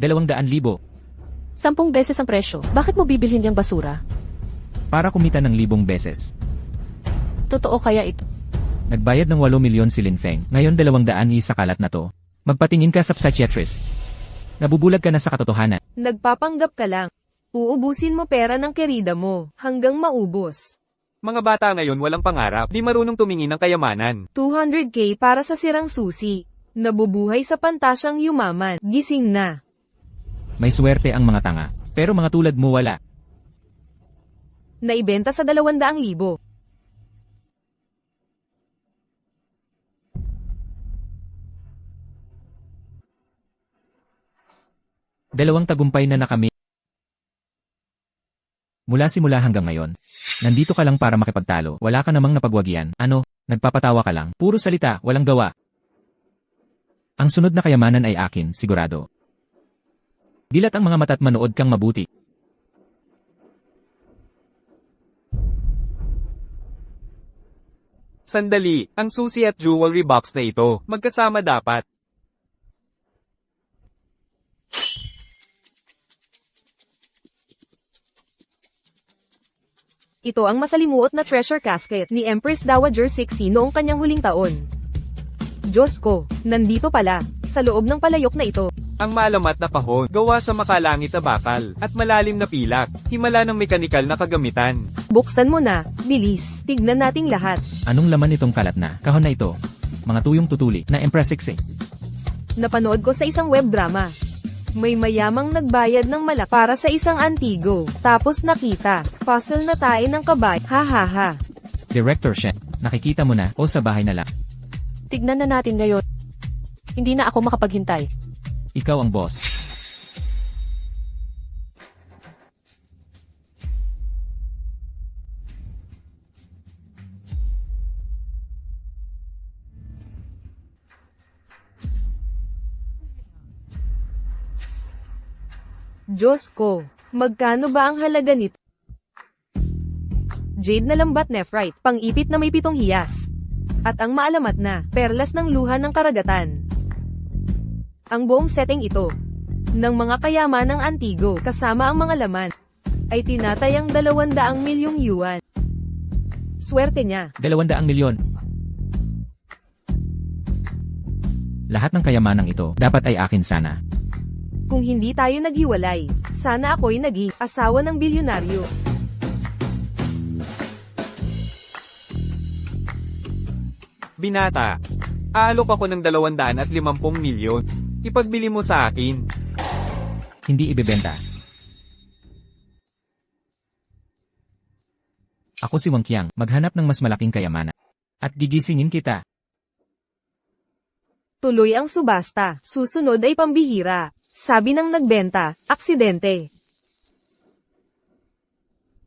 200,000. 10 beses ang presyo. Bakit mo bibilhin yung basura? Para kumita ng 1,000 beses. Totoo kaya ito? Nagbayad ng 8 milyon si Linfeng, ngayon 200 sa kalat na to. Magpatingin ka sa psychiatrist. Nabubulag ka na sa katotohanan. Nagpapanggap ka lang. Uubusin mo pera ng kerida mo, hanggang maubos. Mga bata ngayon walang pangarap, di marunong tumingin ng kayamanan. 200k para sa sirang susi. Nabubuhay sa pantasyang yumaman. Gising na. May swerte ang mga tanga, pero mga tulad mo wala. Naibenta sa 200,000. Dalawang tagumpay na kami. Mula simula hanggang ngayon. Nandito ka lang para makipagtalo, wala ka namang napagwagyan. Ano, nagpapatawa ka lang, puro salita, walang gawa. Ang sunod na kayamanan ay akin, sigurado. Dilat ang mga mata't manood kang mabuti. Sandali, ang susi at jewelry box na ito, magkasama dapat. Ito ang masalimuot na treasure casket ni Empress Dowager Cixi noong kanyang huling taon. Diyos ko, nandito pala, sa loob ng palayok na ito. Ang malamat na kahon, gawa sa makalangit na bakal, at malalim na pilak, himala ng mekanikal na kagamitan. Buksan mo na, bilis, tignan nating lahat. Anong laman itong kalat na kahon na ito? Mga tuyong tutuli na Empress 6 Napanood ko sa isang web drama. May mayamang nagbayad ng malaki para sa isang antigo. Tapos nakita, puzzle na tayo ng kabay. Ha ha ha. Director Shen, nakikita mo na o sa bahay na lang. Tignan na natin ngayon. Hindi na ako makapaghintay. Ikaw ang boss. Diyos ko, magkano ba ang halaga nito? Jade na lambat nephrite, pang-ipit na may 7 hiyas. At ang maalamat na, perlas ng luha ng karagatan. Ang buong setting ito, ng mga kayaman ng Antigo, kasama ang mga laman, ay tinatayang 200 milyong yuan. Swerte niya. 200 milyon. Lahat ng kayamanang ito, dapat ay akin sana. Kung hindi tayo naghiwalay, sana ako'y naging asawa ng bilyonaryo. Binata, aalok ako ng 250 milyon. Ipagbili mo sa akin. Hindi ibebenta. Ako si Wang Qiang, maghanap ng mas malaking kayamanan. At gigisingin kita. Tuloy ang subasta, susunod ay pambihira. Sabi ng nagbenta, aksidente.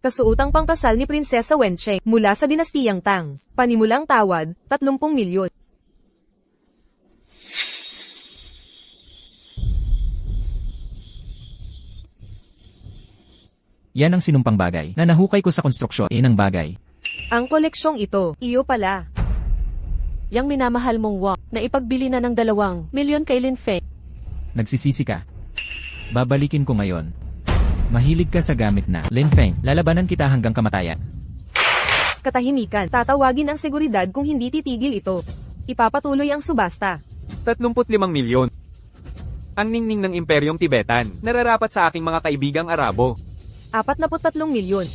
Kasuotang pangkasal ni Prinsesa Wencheng mula sa dinastiyang Tang. Panimulang tawad, 30 milyon. Yan ang sinumpang bagay na nahukay ko sa konstruksyon ng bagay. Ang koleksyong ito, iyo pala. Yang minamahal mong Wang, na ipagbili na ng 2 milyon kay Lin Feng. Nagsisisi ka. Babalikin ko ngayon. Mahilig ka sa gamit na Lin Feng, lalabanan kita hanggang kamatayan. Katahimikan, tatawagin ang seguridad kung hindi titigil ito. Ipapatuloy ang subasta. 35 milyon. Ang ningning ng Imperyong Tibetan, nararapat sa aking mga kaibigang Arabo. 43 milyon.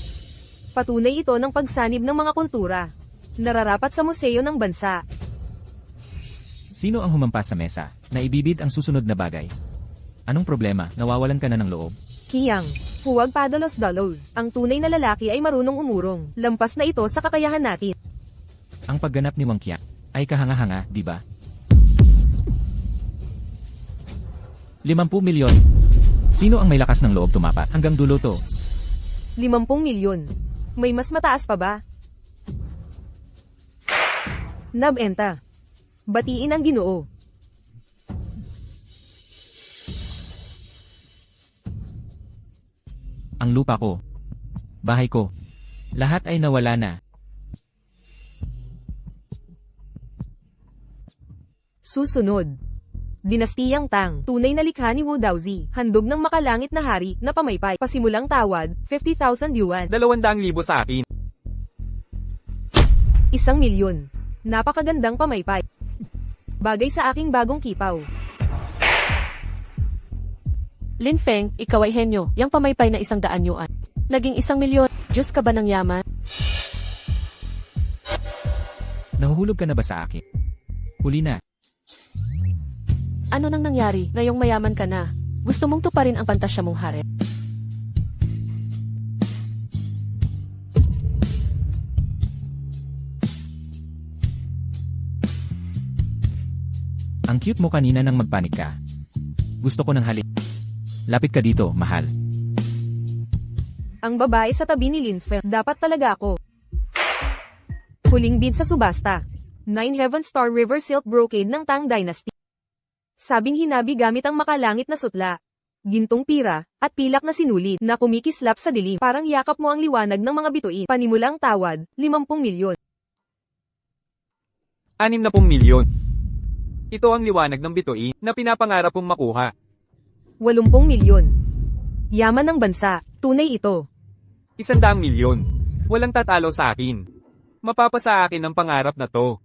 Patunay ito ng pagsanib ng mga kultura. Nararapat sa museo ng bansa. Sino ang humampas sa mesa na ibibid ang susunod na bagay? Anong problema? Nawawalan ka na ng loob? Qiang, huwag padalos-dalos. Ang tunay na lalaki ay marunong umurong. Lampas na ito sa kakayahan natin. Ang pagganap ni Wang Qiang ay kahanga-hanga, di ba? 50 milyon. Sino ang may lakas ng loob tumapat hanggang dulo to? 50 milyon. May mas mataas pa ba? Nabenta. Batiin ang Ginoo. Ang lupa ko. Bahay ko. Lahat ay nawala na. Susunod. Dinastiyang Tang, tunay na likha ni Wu Daozi, handog ng makalangit na hari na pamaypay, pasimulang tawad, 50,000 yuan. 200,000 sa akin. 1 milyon. Napakagandang pamaypay. Bagay sa aking bagong kipaw. Lin Feng, ikaw ay henyo, yang pamaypay na 100 yuan. Naging 1 milyon, Diyos ka ba ng yaman? Nahuhulog ka na ba sa akin? Huli na. Ano nang nangyari, ngayong mayaman ka na? Gusto mong tuparin ang pantasya mong harem? Ang cute mo kanina nang magpanik ka. Gusto ko ng halik. Lapit ka dito, mahal. Ang babae sa tabi ni Lin Feng, dapat talaga ako. Huling bid sa subasta. 9 Heaven Star River Silk Brocade ng Tang Dynasty. Sabing hinabi gamit ang makalangit na sutla, gintong pira, at pilak na sinulit na kumikislap sa dilim. Parang yakap mo ang liwanag ng mga bituin. Panimulang tawad, 50 milyon. 60 milyon. Ito ang liwanag ng bituin na pinapangarap kong makuha. 80 milyon. Yaman ng bansa, tunay ito. 100 milyon. Walang tatalo sa akin. Mapapasa akin ang pangarap na to.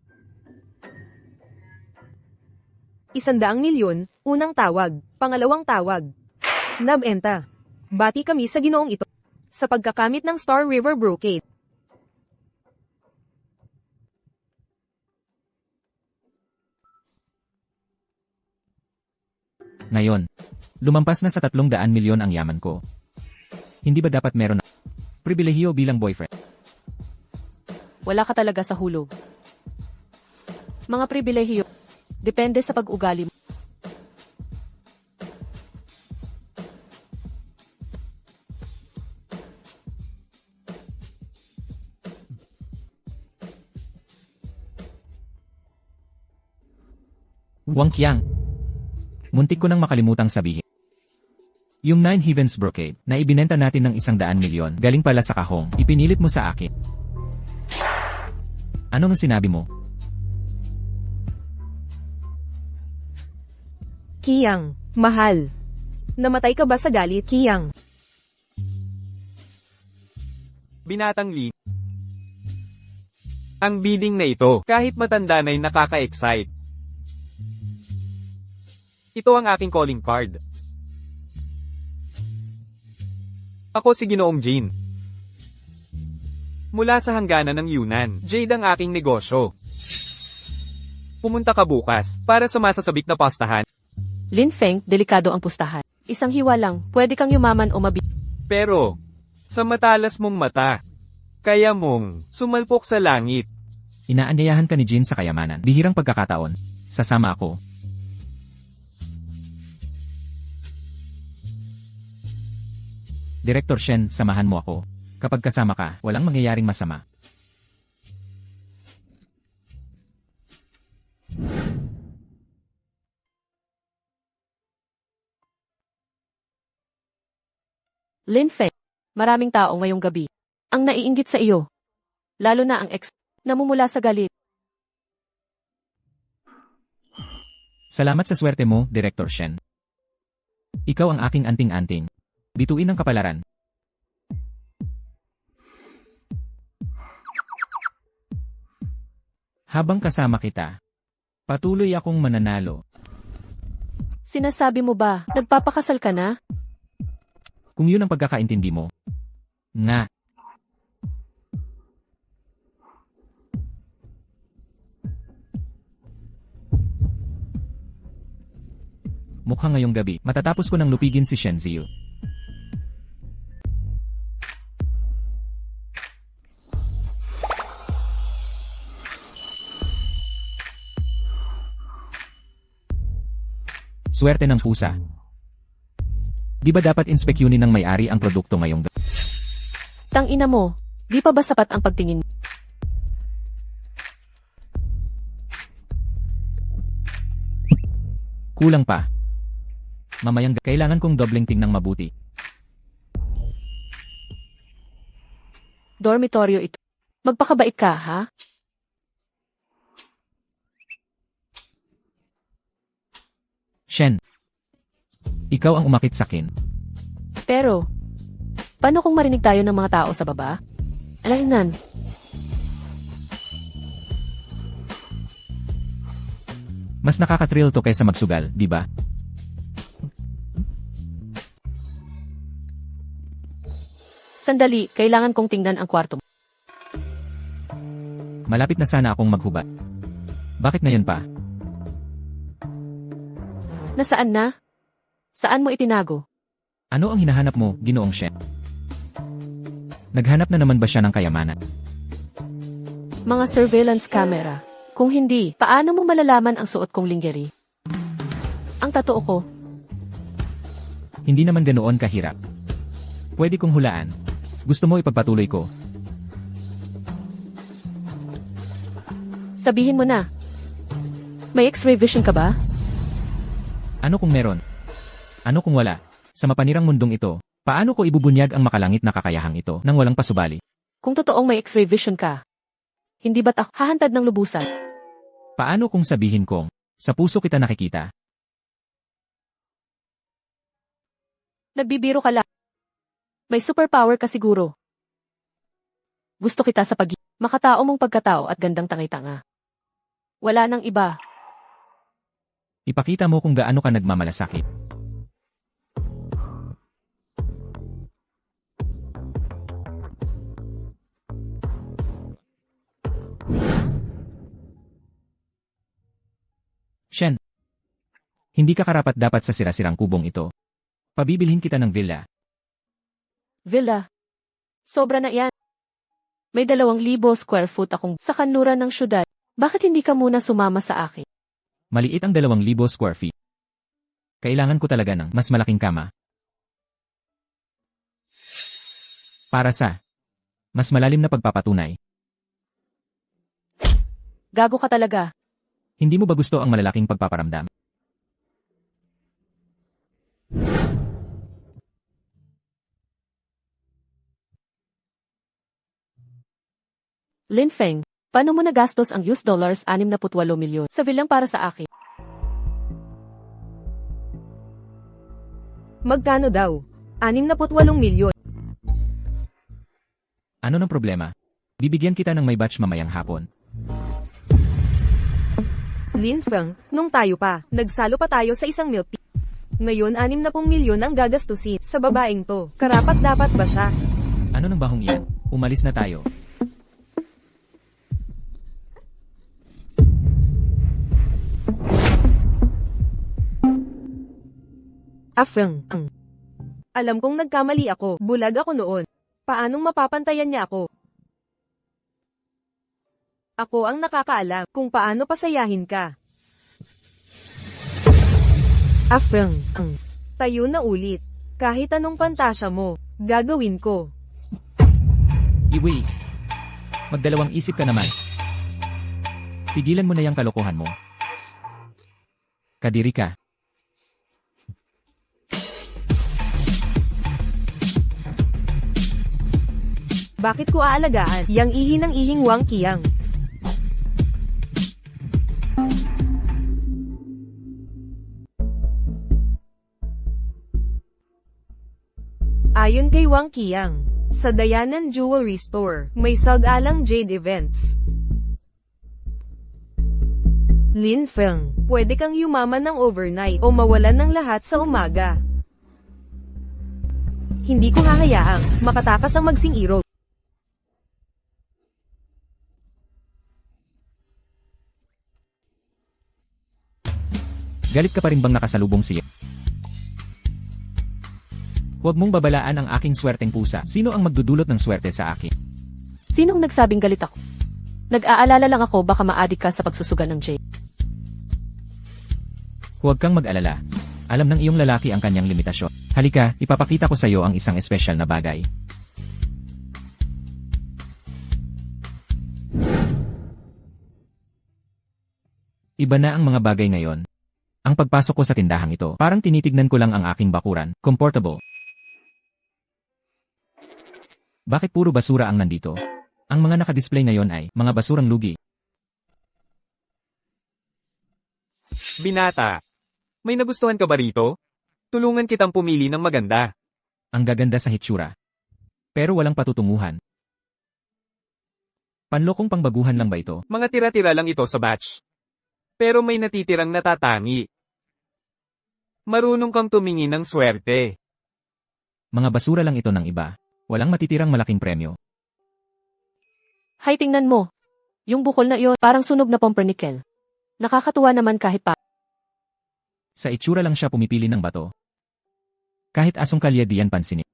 100 milyon, unang tawag, pangalawang tawag. Nabenta. Bati kami sa Ginoong ito. Sa pagkakamit ng Star River Brocade. Ngayon, lumampas na sa 300 milyon ang yaman ko. Hindi ba dapat meron na pribilehiyo bilang boyfriend? Wala ka talaga sa hulog. Mga pribilehiyo, depende sa pag-ugali mo. Wang Qiang. Muntik ko nang makalimutang sabihin. Yung 9 Heavens Brocade na ibinenta natin ng 100 milyon galing pala sa kahong, ipinilit mo sa akin. Ano nga sinabi mo? Kiyang, mahal. Namatay ka ba sa galit, Kiyang? Binatang Lin. Ang bidding na ito, kahit matanda na'y nakaka-excite. Ito ang aking calling card. Ako si Ginoong Jin. Mula sa hangganan ng Yunnan, Jade ang aking negosyo. Pumunta ka bukas, para sa masasabik na pastahan. Lin Feng, delikado ang pustahan. Isang hiwa lang, pwede kang yumaman o Pero, sa matalas mong mata, kaya mong sumalpok sa langit. Inaanyayahan ka ni Jin sa kayamanan. Bihirang pagkakataon. Sasama ako. Director Shen, samahan mo ako. Kapag kasama ka, walang mangyayaring masama. Lin Feng, maraming tao ngayong gabi. Ang naiinggit sa iyo. Lalo na ang ex, namumula sa galit. Salamat sa swerte mo, Director Shen. Ikaw ang aking anting-anting. Bituin ang kapalaran. Habang kasama kita, patuloy akong mananalo. Sinasabi mo ba, nagpapakasal ka na? Kung yun ang pagkakaintindi mo. Nga. Mukhang ngayong gabi, matatapos ko nang lupigin si Shen Ziyu. Swerte ng pusa. Di ba dapat inspeksyonin ng may-ari ang produkto ngayong gabi? Tang ina mo, di pa ba sapat ang pagtingin? Kulang pa. Mamayang kailangan kong dobleng tingnang mabuti. Dormitoryo ito. Magpakabait ka, ha? Shen. Ikaw ang umakit sa akin. Pero, paano kung marinig tayo ng mga tao sa baba? Alainan. Mas nakaka-thrill to kaysa magsugal, di ba? Sandali, kailangan kong tingnan ang kwarto mo. Malapit na sana akong maghubat. Bakit ngayon pa? Nasaan na? Saan mo itinago? Ano ang hinahanap mo, Ginoong Shen? Naghanap na naman ba siya ng kayamanan? Mga surveillance camera. Kung hindi, paano mo malalaman ang suot kong lingerie? Ang totoo ko, Hindi naman ganoon kahirap. Pwede kong hulaan. Gusto mo ipagpatuloy ko? sabihin mo na. May X-ray vision ka ba? Ano kung meron? Ano kung wala? Sa mapanirang mundong ito, paano ko ibubunyag ang makalangit na kakayahang ito nang walang pasubali? Kung totoong may X-ray vision ka, hindi ba't ako hahantad ng lubusan? Paano kung sabihin kong, sa puso kita nakikita? Nagbibiro ka lang. May superpower ka siguro. Gusto kita sa makatao mong pagkatao at gandang tangay-tanga. Wala nang iba. Ipakita mo kung gaano ka nagmamalasakit. Shen, hindi ka karapat-dapat sa sira-sirang kubong ito. Pabibilhin kita ng villa. Villa. Sobra na yan. May 2,000 square foot akong sa kanluran ng syudad. Bakit hindi ka muna sumama sa akin? Maliit ang 2,000 square feet. Kailangan ko talaga ng mas malaking kama. Para sa mas malalim na pagpapatunay. Gago ka talaga. Hindi mo ba gusto ang malalaking pagpaparamdam? Lin Feng, paano mo nagastos ang US dollars 68 milyon sa bilang para sa akin? Magkano daw? 68 milyon. Ano ng problema? Bibigyan kita ng may batch mamayang hapon. Lin Feng, nung tayo pa, nagsalo pa tayo sa isang milk tea. Ngayon 60 milyon ang gagastusin sa babaeng to. Karapat dapat ba siya? Ano ng bahong iyan? Umalis na tayo. Afeng. Alam kong nagkamali ako, bulag ako noon. Paanong mapapantayan niya ako? Ako ang nakakaalam kung paano pasayahin ka. Afeng. Tayo na ulit. Kahit anong pantasya mo, gagawin ko. Iwi. Magdalawang isip ka naman. Tigilan mo na yung kalokohan mo. Kadiri ka. Bakit ko aalagaan yang ihi ng ihing Wang Qiang? Ayon kay Wang Qiang, sa Dayanan Jewelry Store, may sag-alang jade events. Lin Feng, pwede kang yumaman ng overnight o mawalan ng lahat sa umaga. Hindi ko hahayaang makatakas ang magsing-iro. Galit ka pa rin bang nakasalubong siya? Huwag mong babalaan ang aking swerteng pusa. Sino ang magdudulot ng swerte sa akin? Sinong nagsabing galit ako? Nag-aalala lang ako baka maadik ka sa pagsusugal ng Jade. Huwag kang mag-alala. Alam ng iyong lalaki ang kanyang limitasyon. Halika, ipapakita ko sa iyo ang isang espesyal na bagay. Iba na ang mga bagay ngayon. Ang pagpasok ko sa tindahang ito, parang tinitignan ko lang ang aking bakuran, comfortable. Bakit puro basura ang nandito? Ang mga nakadisplay ngayon ay mga basurang lugi. Binata, may nagustuhan ka ba rito? Tulungan kitang pumili ng maganda. Ang gaganda sa hitsura. Pero walang patutunguhan. Panlokong pangbaguhan lang ba ito? Mga tira-tira lang ito sa batch. Pero may natitirang natatangi. Marunong kang tumingin ng swerte. Mga basura lang ito ng iba. Walang matitirang malaking premyo. Hay, tingnan mo. Yung bukol na iyon, parang sunog na pumpernickel. Nakakatuwa naman kahit pa. Sa itsura lang siya pumipili ng bato. Kahit asong kalye diyan pansinin.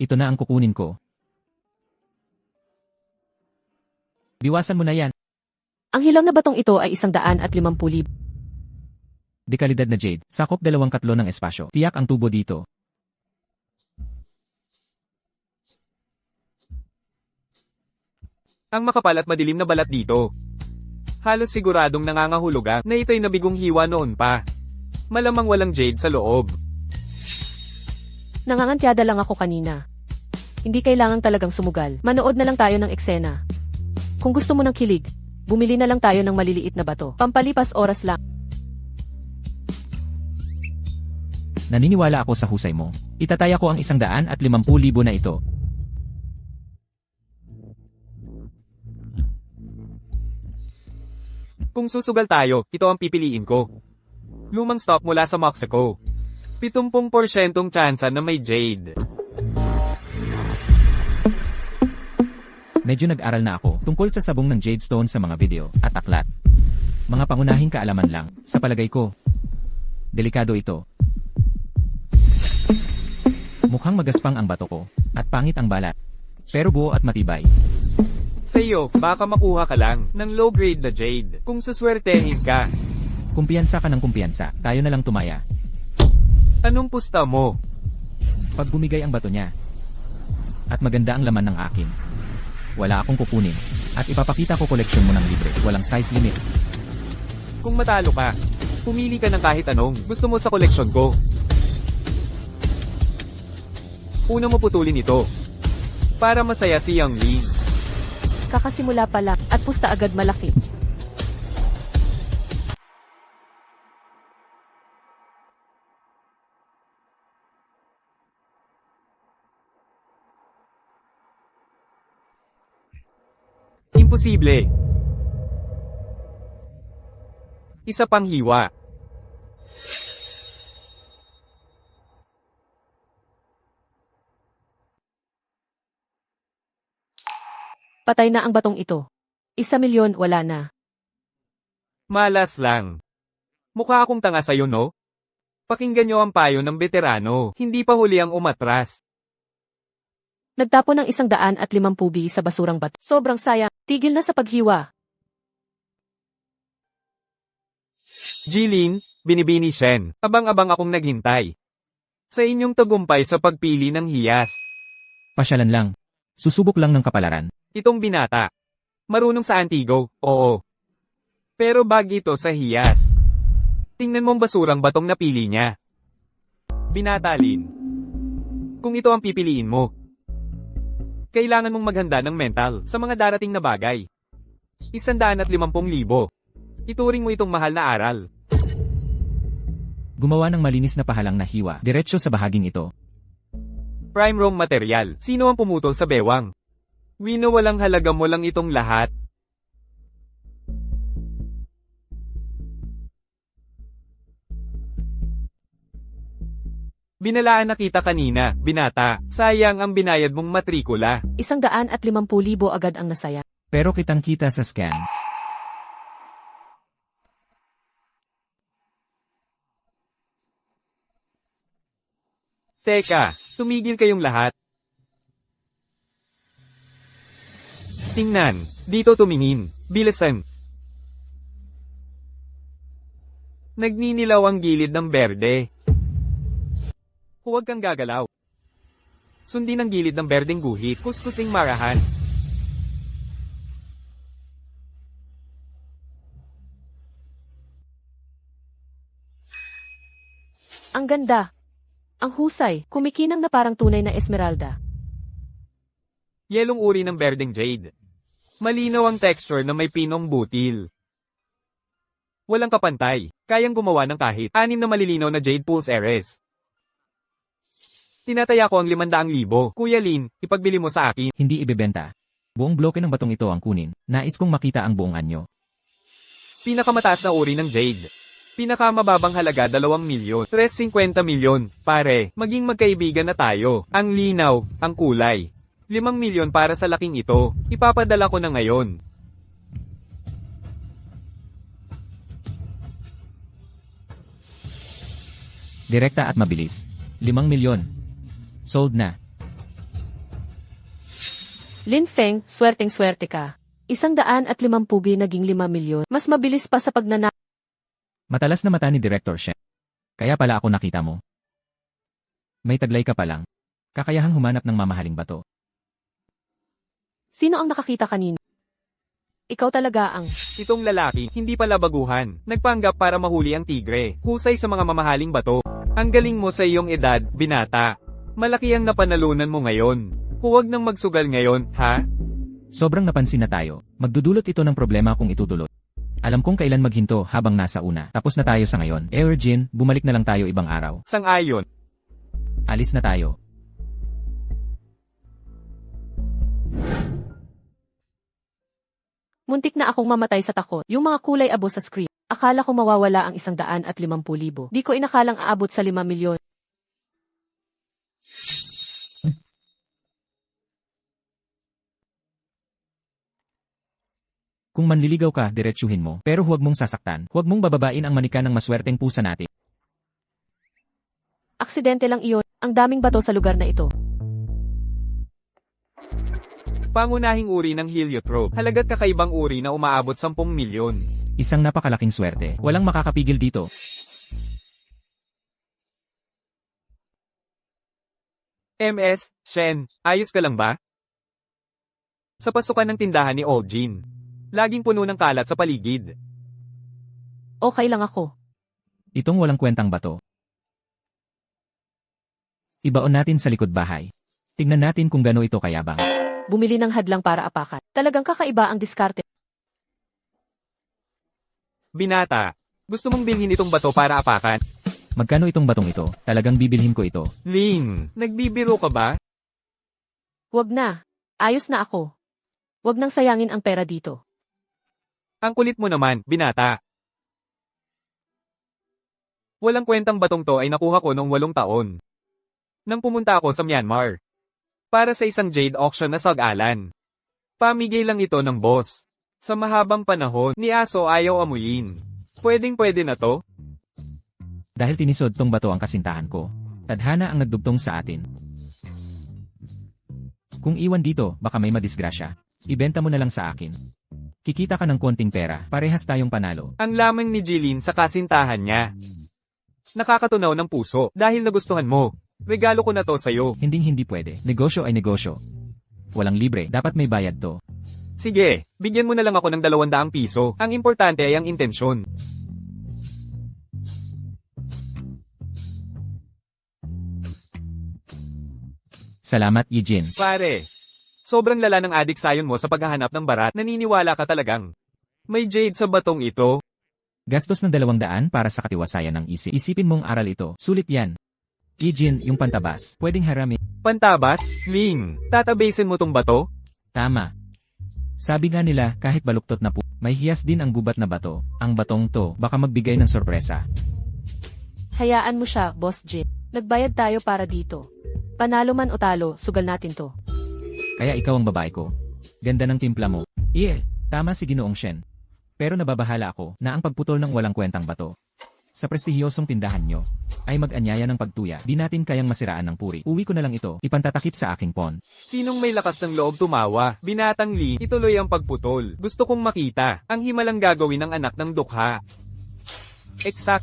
Ito na ang kukunin ko. Biwasan mo na yan. Ang hilaw na batong ito ay 150,000. Dekalidad na jade. Sakop 2 katlo ng espasyo. Tiyak ang tubo dito. Ang makapal at madilim na balat dito. Halos siguradong nangangahulugan na ito'y nabigong hiwa noon pa. Malamang walang jade sa loob. Nangangantyada lang ako kanina. Hindi kailangang talagang sumugal. Manood na lang tayo ng eksena. Kung gusto mo ng kilig, bumili na lang tayo ng maliliit na bato. Pampalipas oras lang. Naniniwala ako sa husay mo. Itataya ko ang 150,000 na ito. Kung susugal tayo, ito ang pipiliin ko. Lumang stock mula sa Mexico. 70% tsansa na may jade. Medyo nag-aral na ako tungkol sa sabong ng jade stone sa mga video at aklat. Mga pangunahing kaalaman lang, sa palagay ko. Delikado ito. Mukhang magaspang ang bato ko, at pangit ang balat. Pero buo at matibay. Sa iyo, baka makuha ka lang ng low-grade na jade kung suswertehin ka. Kumpiyansa ka ng kumpiyansa, tayo na lang tumaya. Anong pusta mo? Pag bumigay ang bato niya, at maganda ang laman ng akin, wala akong kukunin, at ipapakita ko koleksyon mo ng libre, walang size limit. Kung matalo ka, pumili ka ng kahit anong gusto mo sa koleksyon ko. Una mo putulin ito. para masaya si Younglin. Kakasimula pa lang at pusta agad malaki. Imposible. Isa pang hiwa. Patay na ang batong ito. 1,000,000 wala na. Malas lang. Mukha akong tanga sa'yo, no? Pakinggan nyo ang payo ng veterano, hindi pa huli ang umatras. Nagtapon ng 150 sa basurang bato. Sobrang sayang. Tigil na sa paghiwa. Jilin, binibini Shen, abang-abang akong naghintay. Sa inyong tagumpay sa pagpili ng hiyas. Pasyalan lang. Susubok lang ng kapalaran. Itong binata. Marunong sa Antigo, oo. Pero bag ito sa hiyas. Tingnan mong basurang batong napili niya. Binata Lin. Kung ito ang pipiliin mo, kailangan mong maghanda ng mental sa mga darating na bagay. 150,000. Ituring mo itong mahal na aral. Gumawa ng malinis na pahalang na hiwa, diretsyo sa bahaging ito. Prime raw material. Sino ang pumutol sa bewang? Wino, walang halaga mo lang itong lahat. Binalaan na kita kanina, binata. Sayang ang binayad mong matrikula. 150,000 agad ang nasaya. Pero kitang-kita sa scan. Teka, tumigil kayong lahat. Tingnan, dito tumingin, bilisan. Nagninilaw ang gilid ng berde. Huwag kang gagalaw. Sundin ang gilid ng berdeng guhit, kuskusing marahan. Ang ganda. Ang husay, kumikinang na parang tunay na esmeralda. Yelong uri ng berdeng jade. Malinaw ang texture na may pinong butil. Walang kapantay, kayang gumawa ng kahit 6 na malilinaw na jade pulse eres. Tinataya ko ang 500,000. Kuya Lin, ipagbili mo sa akin. Hindi ibebenta. Buong bloke ng batong ito ang kunin. Nais kong makita ang buong anyo. Pinakamataas na uri ng jade. Pinakamababang halaga 2,000,000. 350,000,000. Pare, maging magkaibigan na tayo. Ang linaw, ang kulay. 5,000,000 para sa laking ito. Ipapadala ko na ngayon. Direkta at mabilis. 5,000,000. Sold na. Lin Feng, swerteng-swerte ka. 150 naging 5,000,000. Mas mabilis pa sa pagnana. Matalas na mata ni Director Shen. Kaya pala ako nakita mo. May taglay ka pa lang. Kakayahang humanap ng mamahaling bato. Sino ang nakakita kanina? Ikaw talaga ang... Itong lalaki, hindi pala baguhan. Nagpanggap para mahuli ang tigre. Husay sa mga mamahaling bato. Ang galing mo sa iyong edad, binata. Malaki ang napanalunan mo ngayon. Huwag nang magsugal ngayon, ha? Sobrang napansin na tayo. Magdudulot ito ng problema kung itutulot. Alam kong kailan maghinto habang nasa una. Tapos na tayo sa ngayon. Jin, bumalik na lang tayo ibang araw. Sang-ayon. Alis na tayo. Muntik na akong mamatay sa takot. Yung mga kulay abo sa screen. Akala ko mawawala ang 150,000. Di ko inakalang aabot sa 5,000,000. Kung manliligaw ka, diretsuhin mo. Pero huwag mong sasaktan. Huwag mong bababain ang manika ng maswerteng pusa natin. Aksidente lang iyon. Ang daming bato sa lugar na ito. Pangunahing uri ng heliotrope. Halaga't kakaibang uri na umaabot 10,000,000. Isang napakalaking swerte. Walang makakapigil dito. MS, Shen, ayos ka lang ba? Sa pasukan ng tindahan ni Jin. Laging puno ng kalat sa paligid. Okay lang ako. Itong walang kwentang bato. Ibaon natin sa likod bahay. Tingnan natin kung gaano ito kayabang. Bumili ng hadlang para apakan. Talagang kakaiba ang diskarte. Binata, gusto mong bilhin itong bato para apakan? Magkano itong batong ito? Talagang bibilhin ko ito. Ling, nagbibiro ka ba? Wag na. Ayos na ako. Wag nang sayangin ang pera dito. Ang kulit mo naman, binata. Walang kwentang batong to ay nakuha ko noong 8 taon. Nang pumunta ako sa Myanmar. Para sa isang jade auction na sag-alan. Pamigay lang ito ng boss. Sa mahabang panahon, ni Aso ayaw amuyin. Pwedeng-pwede na to? Dahil tinisod tong bato ang kasintahan ko. Tadhana ang nagdugtong sa atin. Kung iwan dito, baka may madisgrasya. Ibenta mo na lang sa akin. Kikita ka ng konting pera, parehas tayong panalo. Ang lamang ni Jilin sa kasintahan niya. Nakakatunaw ng puso dahil nagustuhan mo. Regalo ko na to sa'yo. Hindi pwede. Negosyo ay negosyo. Walang libre, dapat may bayad to. Sige, bigyan mo na lang ako ng 200 piso. Ang importante ay ang intensyon. Salamat, Eugene. Pare, sobrang lala ng adik sayon mo sa paghahanap ng barat. Naniniwala ka talagang. May jade sa batong ito. Gastos ng 200 para sa katiwasayan ng isip. Isipin mong aral ito. Sulit yan. Eugene, yung pantabas. Pwedeng harami. Pantabas, Ling, tatabasin mo tong bato? Tama. Sabi nga nila, kahit baluktot na po, may hiyas din ang gubat na bato. Ang batong to, baka magbigay ng sorpresa. Hayaan mo siya, Boss Jin. Nagbayad tayo para dito. Panalo man o talo, sugal natin to. Kaya ikaw ang babae ko. Ganda ng timpla mo. Tama si Ginoong Shen. Pero nababahala ako na ang pagputol ng walang kwentang bato sa prestihiyosong tindahan nyo ay mag-anyaya ng pagtuya. Di natin kayang masiraan ng puri. Uwi ko na lang ito, ipantatakip sa aking pon. Sinong may lakas ng loob tumawa? Binatang Lee, ituloy ang pagputol. Gusto kong makita ang himalang gagawin ng anak ng dukha. Exact.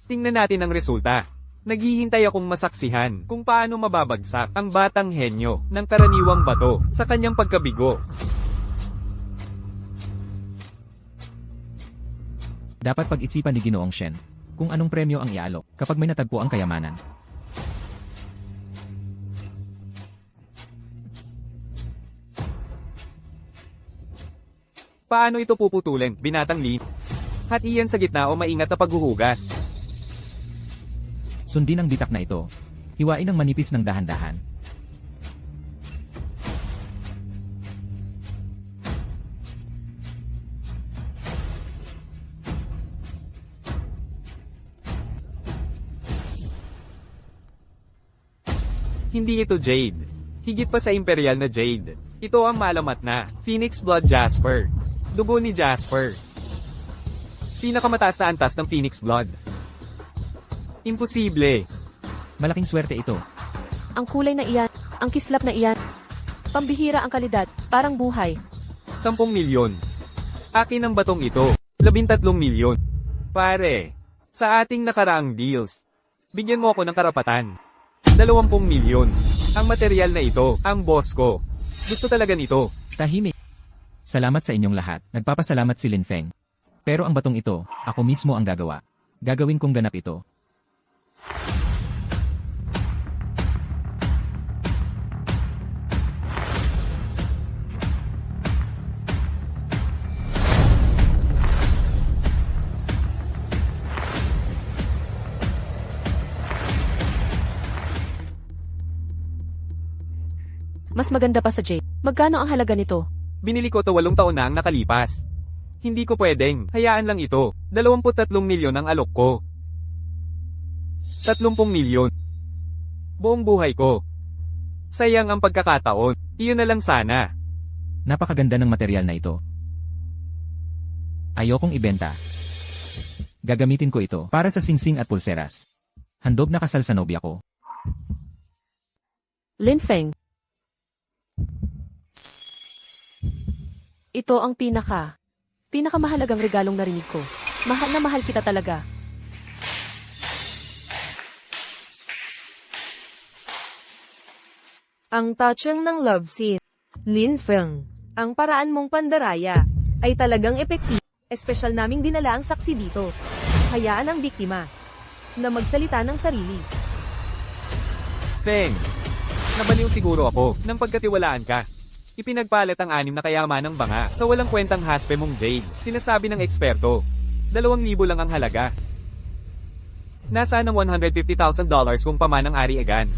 Tingnan natin ang resulta. Naghihintay akong masaksihan kung paano mababagsak ang batang henyo ng karaniwang bato sa kanyang pagkabigo. Dapat pag-isipan ni Ginoong Shen kung anong premyo ang iaalok kapag may natagpo ang kayamanan. Paano ito puputulin, Binatang Lee? Hatiyan sa gitna o maingat na paghuhugas? Sundin ang bitak na ito. Hiwain ang manipis ng dahan-dahan. Hindi ito jade. Higit pa sa imperial na jade. Ito ang malamat na Phoenix Blood Jasper. Dugo ni Jasper. Pinakamataas na antas ng Phoenix Blood. Imposible. Malaking swerte ito. Ang kulay na iyan, ang kislap na iyan. Pambihira ang kalidad, parang buhay. 10 milyon. Akin ang batong ito. 13 milyon. Pare, sa ating nakaraang deals, bigyan mo ako ng karapatan. 20 milyon. Ang material na ito, ang boss ko. Gusto talaga nito. Tahimik. Salamat sa inyong lahat. Nagpapasalamat si Lin Feng. Pero ang batong ito, ako mismo ang gagawa. Gagawin kong ganap ito. Mas maganda pa sa jade. Magkano ang halaga nito? Binili ko to 8 taon na ang nakalipas. Hindi ko pwedeng, hayaan lang ito. 23 milyon ang alok ko. 30 milyon. Buong buhay ko. Sayang ang pagkakataon. Iyon na lang sana. Napakaganda ng material na ito. Ayokong ibenta. Gagamitin ko ito para sa singsing at pulseras. Handog na kasal sa nobya ko. Lin Feng. Ito ang pinakamahalagang regalong narinig ko. Mahal na mahal kita talaga. Ang touching ng love scene. Lin Feng, ang paraan mong pandaraya ay talagang epektibo. Espesyal naming dinala ang saksi dito. Hayaan ang biktima na magsalita ng sarili. Feng, Nabaliw siguro ako nang pagkatiwalaan ka. Ipinagpalit ang 6 na kayamanang banga sa walang kwentang haspe mong jade. Sinasabi ng eksperto, 2,000 lang ang halaga. Nasaan ang $150,000 kung pamanang ari agan?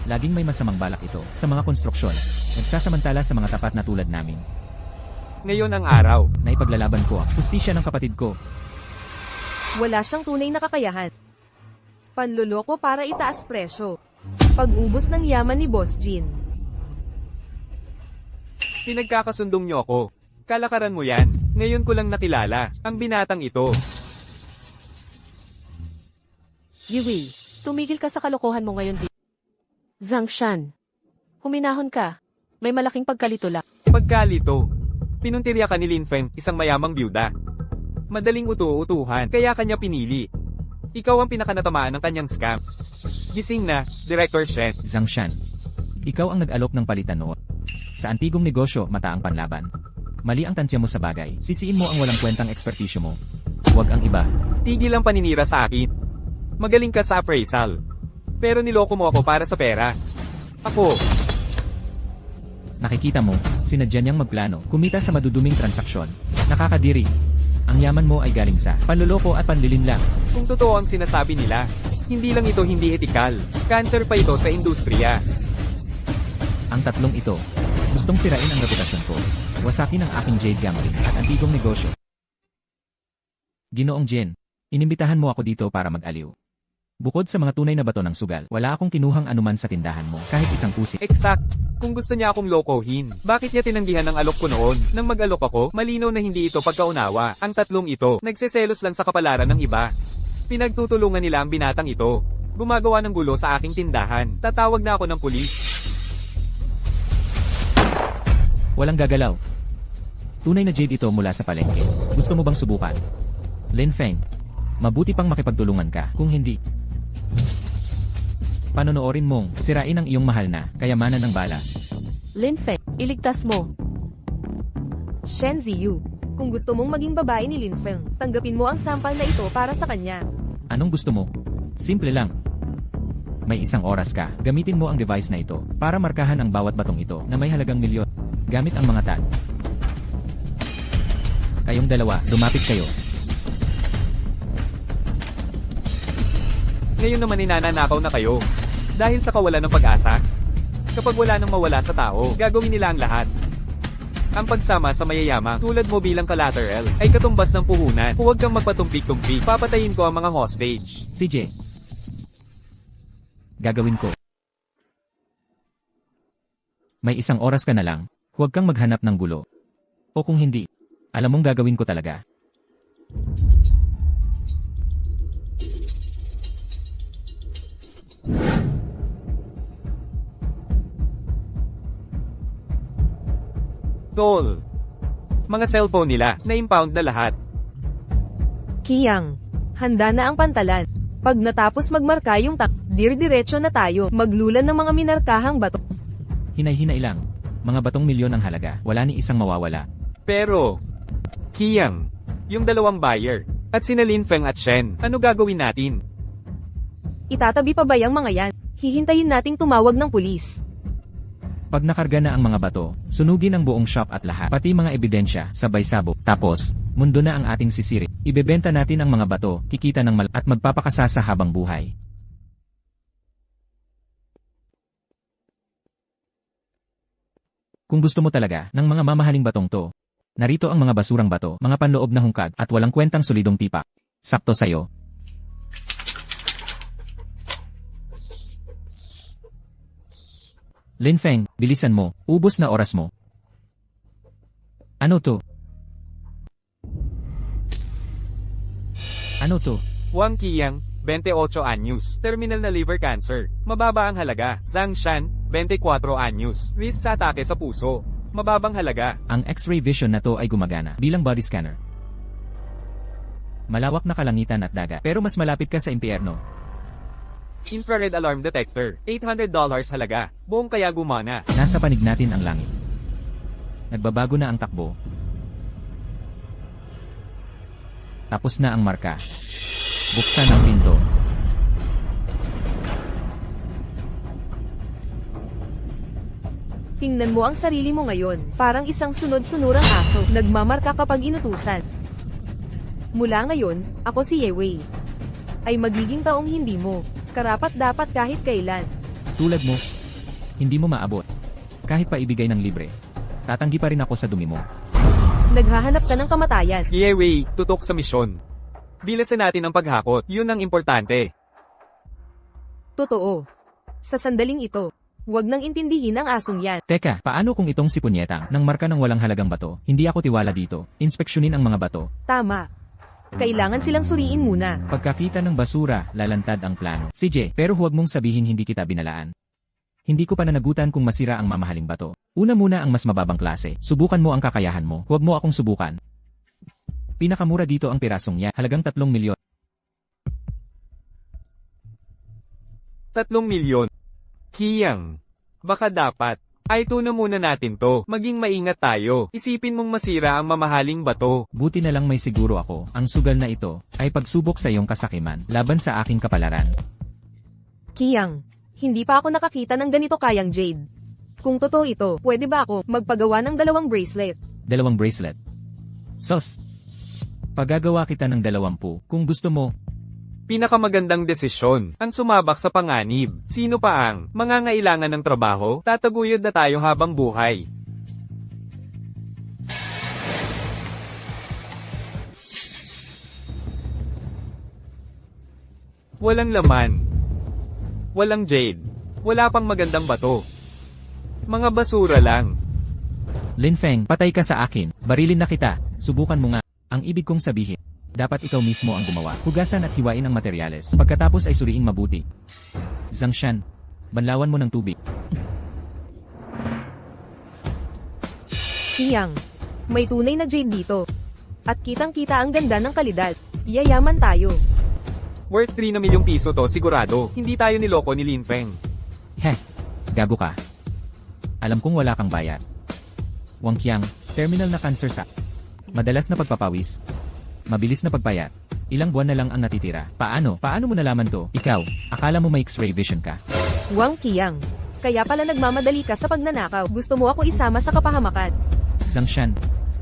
Laging may masamang balak ito sa mga konstruksyon. Nagsasamantala sa mga tapat na tulad namin. Ngayon ang araw. Naipaglalaban ko ang hustisya ng kapatid ko. Wala siyang tunay na kakayahan. Panloloko para itaas presyo. Pag-ubos ng yaman ni Boss Jean. Pinagkakasundong niyo ako. Kalakaran mo yan. Ngayon ko lang nakilala ang binatang ito. Yui, tumigil ka sa kalokohan mo ngayon di. Zhang Shan. Huminahon ka. May malaking pagkalito lang. Pagkalito. Pinuntirya ka ni Lin Feng, isang mayamang byuda. Madaling utu-utuhan, kaya kanya pinili. Ikaw ang pinakanatamaan ng kanyang scam. Gising na, Director Shen. Zhang Shan. Ikaw ang nag-alok ng palitan noon. Sa antigong negosyo, mata ang panlaban. Mali ang tansya mo sa bagay. Sisiin mo ang walang kwentang ekspertisyo mo. Huwag ang iba. Tigil ang paninira sa akin. Magaling ka sa appraisal. Pero niloko mo ako para sa pera. Ako, Nakikita mo, sinadya niyang magplano, kumita sa maduduming transaksyon. Nakakadiri. Ang yaman mo ay galing sa panloloko at panlilinlang. kung totoo ang sinasabi nila, hindi lang ito hindi etikal. Cancer pa ito sa industriya. Ang tatlong ito, gustong sirain ang reputasyon ko. Wasakin ang aking jade gambling at antigong negosyo. Ginoong Jen, inimbitahan mo ako dito para mag-aliw. Bukod sa mga tunay na bato ng sugal, wala akong kinuhang anuman sa tindahan mo, kahit isang pusit. Exact. Kung gusto niya akong lokohin, bakit niya tinanggihan ang alok ko noon? Nang mag-alok ako, malinaw na hindi ito pagkaunawa. Ang tatlong ito, nagseselos lang sa kapalaran ng iba. Pinagtutulungan nila ang binatang ito. Gumagawa ng gulo sa aking tindahan. Tatawag na ako ng pulis. Walang gagalaw. Tunay na jade ito mula sa palengke. Gusto mo bang subukan? Lin Feng, mabuti pang makipagtulungan ka, kung hindi. Panonoorin mong sirain ang iyong mahal na kayamanan ng bala. Lin Feng, iligtas mo. Shen Ziyu. Kung gusto mong maging babae ni Lin Feng, tanggapin mo ang sampal na ito para sa kanya. Anong gusto mo? Simple lang. May 1 oras ka, gamitin mo ang device na ito para markahan ang bawat batong ito na may halagang milyon. Gamit ang mga tag. Kayong dalawa, lumapit kayo. Ngayon naman inananakaw na kayo. Dahil sa kawalan ng pag-asa. Kapag wala nang mawala sa tao, gagawin nila ang lahat. Ang pagsama sa mayayama, tulad mo bilang collateral, ay katumbas ng puhunan. Huwag kang magpatumpik-tumpik. Papatayin ko ang mga hostage. CJ. Gagawin ko. May 1 oras ka na lang, huwag kang maghanap ng gulo. O kung hindi, alam mong gagawin ko talaga. Tol. Mga cellphone nila, na-impound na lahat. Kiyang. Handa na ang pantalan. Pag natapos magmarka yung diretso na tayo. Maglulan ng mga minarkahang bato. Hinay-hinay lang. Mga batong milyon ang halaga, wala ni isang mawawala. Pero, Kiyang, yung 2 buyer, at sina Lin Feng at Shen, ano gagawin natin? Itatabi pa ba yung mga yan? Hihintayin nating tumawag ng pulis. Pag nakarga na ang mga bato, sunugin ang buong shop at lahat, pati mga ebidensya, sabay sabog. Tapos, mundo na ang ating sisiri. Ibebenta natin ang mga bato, kikita ng at magpapakasasa habang buhay. Kung gusto mo talaga ng mga mamahaling batong to, narito ang mga basurang bato, mga panloob na hungkag at walang kwentang solidong tipak. Sakto sayo. Lin Feng, bilisan mo, ubos na oras mo. Ano to? Ano to? Wang Kiyang, 28 anyos, terminal na liver cancer. Mababa ang halaga. Zhang Shan, 24 anyos, risk sa atake sa puso. Mababang halaga. Ang X-ray vision na to ay gumagana bilang body scanner. Malawak na kalangitan at dagat, pero mas malapit ka sa impyerno. Infrared alarm detector, $800 halaga. Buong kaya gumana. Nasa panig natin ang langit. Nagbabago na ang takbo. Tapos na ang marka. Buksan ang pinto. Tingnan mo ang sarili mo ngayon, parang isang sunod-sunurang aso, nagmamarka kapag inutusan. Mula ngayon, ako si Yewei. Ay magiging taong hindi mo, karapat-dapat kahit kailan. Tulad mo, hindi mo maabot. Kahit pa ibigay ng libre. Tatanggi pa rin ako sa dumi mo. Naghahanap ka ng kamatayan. Yewei, tutok sa misyon. Bilasan natin ang paghakot, yun ang importante. Totoo. Sa sandaling ito, huwag nang intindihin ang asong yan. Teka, paano kung itong si Punyetang nang marka ng walang halagang bato? Hindi ako tiwala dito. Inspeksyonin ang mga bato. Tama. Kailangan silang suriin muna. Pagkakita ng basura, lalantad ang plano. CJ, pero huwag mong sabihin hindi kita binalaan. Hindi ko pa nanagutan kung masira ang mamahaling bato. Una muna ang mas mababang klase. Subukan mo ang kakayahan mo. Huwag mo akong subukan. Pinakamura dito ang pirasong yan. Halagang 3 milyon. 3 milyon. Kiyang. Baka dapat. Ay tuna muna natin to. Maging maingat tayo. Isipin mong masira ang mamahaling bato. Buti na lang may siguro ako. Ang sugal na ito ay pagsubok sa iyong kasakiman laban sa aking kapalaran. Kiyang, hindi pa ako nakakita ng ganito kayang jade. Kung totoo ito, pwede ba ako magpagawa ng 2 bracelet? 2 bracelet. Sos. Pagagawa kita ng 20 kung gusto mo. Pinakamagandang desisyon, ang sumabak sa panganib. Sino pa ang mangangailangan ng trabaho? Tataguyod na tayo habang buhay. Walang laman. Walang jade. Wala pang magandang bato. Mga basura lang. Lin Feng, patay ka sa akin. Barilin na kita. Subukan mo nga. Ang ibig kong sabihin, dapat ikaw mismo ang gumawa. Hugasan at hiwain ang materyales. Pagkatapos ay suriin mabuti. Zhang Shan, banlawan mo ng tubig. Kiyang, may tunay na jade dito. At kitang-kita ang ganda ng kalidad. Yayaman tayo. Worth 3 na milyong piso to sigurado. Hindi tayo niloko ni Lin Feng. Heh, gago ka. Alam kong wala kang bayad. Wang Qiang, terminal na cancer sa madalas na pagpapawis. Mabilis na pagpayat. Ilang buwan na lang ang natitira. Paano? Paano mo nalaman to? Ikaw, akala mo may X-ray vision ka? Wang Kiyang, kaya pala nagmamadali ka sa pagnanakaw. Gusto mo ako isama sa kapahamakan. Zhang Shan,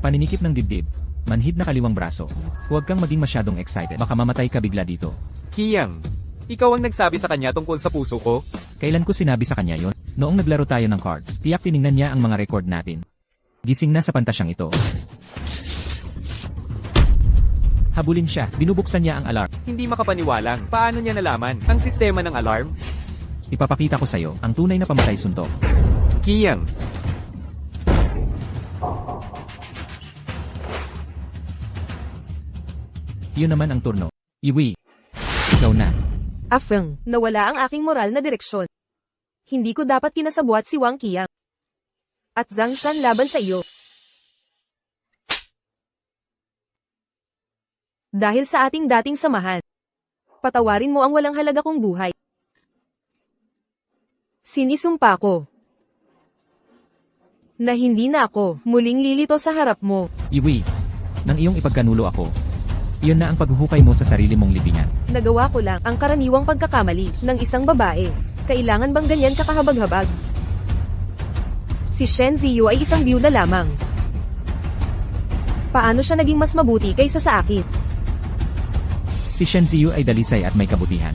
paninikip ng dibdib. Manhid na kaliwang braso. Huwag kang maging masyadong excited. Baka mamatay ka bigla dito. Kiyang, ikaw ang nagsabi sa kanya tungkol sa puso ko? Kailan ko sinabi sa kanya yon? Noong naglaro tayo ng cards, tiyak tiningnan niya ang mga record natin. Gising na sa pantasyang ito. Habulin siya, binubuksan niya ang alarm. Hindi makapaniwalang. Paano niya nalaman ang sistema ng alarm? Ipapakita ko sa'yo, ang tunay na pamatay suntok. Kiyang. Iyon naman ang turno. Iwi. Ikaw na. Afeng, nawala ang aking moral na direksyon. Hindi ko dapat kinasabwat si Wang Kiyang. At Zhang Shan laban sa iyo. Dahil sa ating dating samahan. Patawarin mo ang walang halaga kong buhay. Sinisumpa ko na hindi na ako muling lilito sa harap mo. Iwi. Nang iyong ipagkanulo ako. Iyon na ang paghuhukay mo sa sarili mong libingan. Nagawa ko lang ang karaniwang pagkakamali ng isang babae. Kailangan bang ganyan ka kahabag-habag? Si Shen Ziyu ay isang byuda lamang. Paano siya naging mas mabuti kaysa sa akin? Si Shen Ziyu ay dalisay at may kabutihan.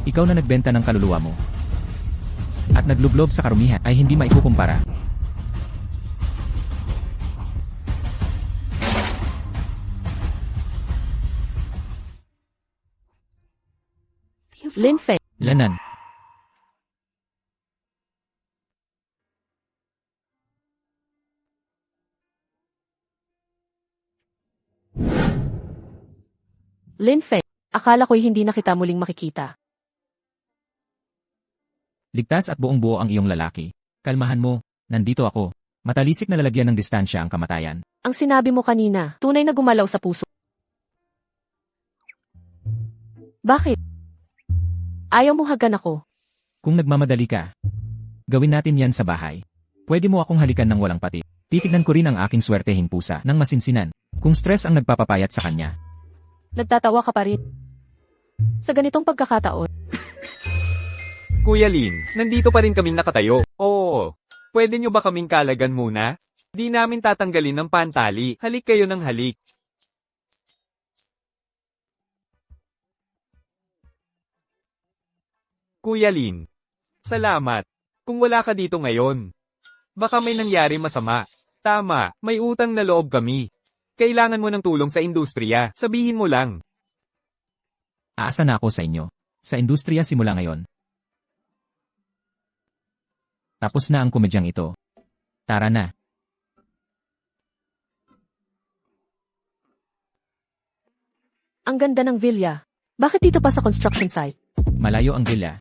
Ikaw na nagbenta ng kaluluwa mo. At naglublob sa karumihan ay hindi maikukumpara. Lin Feng, Lanan. Lin Feng, akala ko'y hindi na kita muling makikita. Ligtas at buong buo ang iyong lalaki. Kalmahan mo, nandito ako. Matalisik na lalagyan ng distansya ang kamatayan. Ang sinabi mo kanina, tunay na gumalaw sa puso. Bakit? Ayaw mo hagan ako. Kung nagmamadali ka, gawin natin yan sa bahay. Pwede mo akong halikan ng walang pati. Titignan ko rin ang aking swertehing pusa ng masinsinan. Kung stress ang nagpapapayat sa kanya. Nagtatawa ka pa rin. Sa ganitong pagkakataon, Kuya Lin, nandito pa rin kaming nakatayo. Oo. Pwede nyo ba kaming kalagan muna? Di namin tatanggalin ng pantali. Halik kayo ng halik. Kuya Lin. Salamat. Kung wala ka dito ngayon, baka may nangyari masama. Tama, may utang na loob kami. Kailangan mo ng tulong sa industriya. Sabihin mo lang. Aasa na ako sa inyo. Sa industriya simula ngayon. Tapos na ang komedyang ito. Tara na. Ang ganda ng villa. Bakit dito pa sa construction site? Malayo ang villa.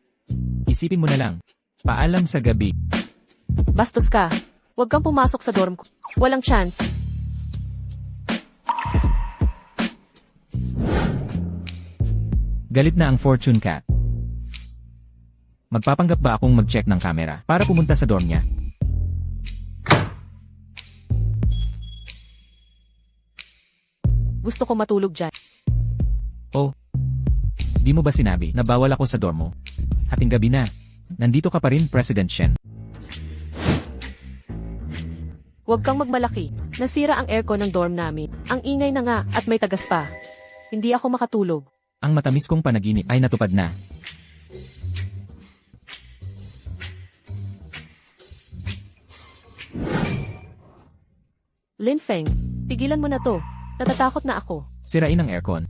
Isipin mo na lang. Paalam sa gabi. Bastos ka. Huwag kang pumasok sa dorm ko. Walang chance. Galit na ang fortune cat. Magpapanggap ba akong mag-check ng camera para pumunta sa dorm niya? Gusto ko matulog dyan. Oh. Di mo ba sinabi na bawal ako sa dorm mo? Hating gabi na. Nandito ka pa rin, President Shen. Huwag kang magmalaki. Nasira ang aircon ng dorm namin. Ang ingay na nga at may tagas pa. Hindi ako makatulog. Ang matamis kong panaginip ay natupad na. Lin Feng, pigilan mo na to. Natatakot na ako. Sirain ang aircon.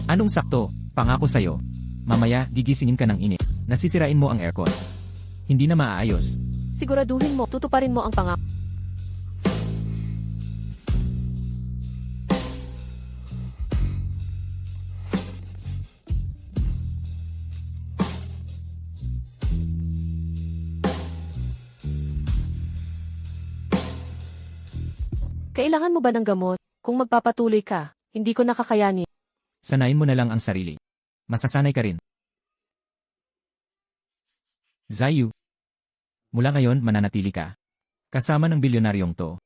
Anong sakto? Pangako sa'yo. Mamaya, gigisingin ka ng init. Nasisirain mo ang aircon. Hindi na maaayos. Siguraduhin mo, tutuparin mo ang pangako. Kailangan mo ba ng gamot? Kung magpapatuloy ka, hindi ko nakakayanin. Sanayin mo na lang ang sarili. Masasanay ka rin. Zayu. Mula ngayon, mananatili ka. Kasama ng bilyonaryong to.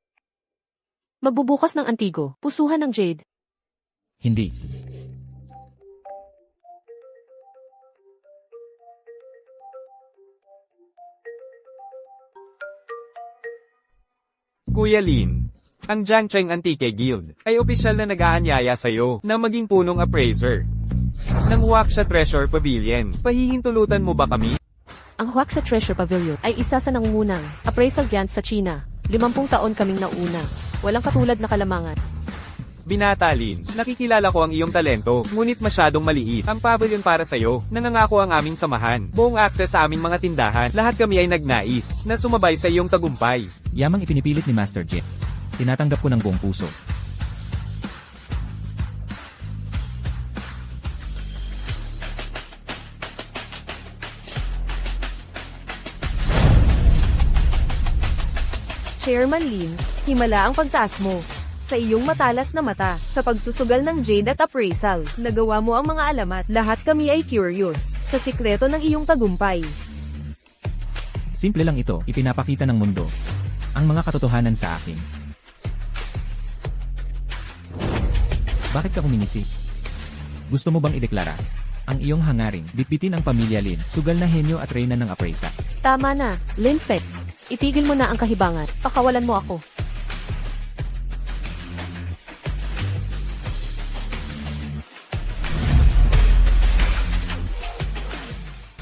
Magbubukas ng antigo, pusuhan ng jade. Hindi. Kuya Lin. Ang Jiangcheng Antique Guild ay opisyal na nag-aanyaya sa'yo na maging punong appraiser ng Huaxia Treasure Pavilion. Pahihintulutan mo ba kami? Ang Huaxia Treasure Pavilion ay isa sa nangungunang appraisal giant sa China. 50 taon kaming nauna. Walang katulad na kalamangan. Binata Lin, nakikilala ko ang iyong talento, ngunit masyadong maliit. Ang pavilion para sa'yo, nangangako ang aming samahan. Buong access sa aming mga tindahan, lahat kami ay nagnais na sumabay sa iyong tagumpay. Yamang ipinipilit ni Master Jin. Tinatanggap ko ng buong puso. Chairman Lin, himala ang pagtaas mo. Sa iyong matalas na mata, sa pagsusugal ng Jade at appraisal, nagawa mo ang mga alamat. Lahat kami ay curious sa sikreto ng iyong tagumpay. Simple lang ito, ipinapakita ng mundo ang mga katotohanan sa akin. Bakit ka humingisi? Gusto mo bang ideklara ang iyong hangaring bitbitin ang pamilya Lin, sugal na henyo at reyna ng Apresa? Tama na, Lin Feng. Itigil mo na ang kahibangan. Pakawalan mo ako.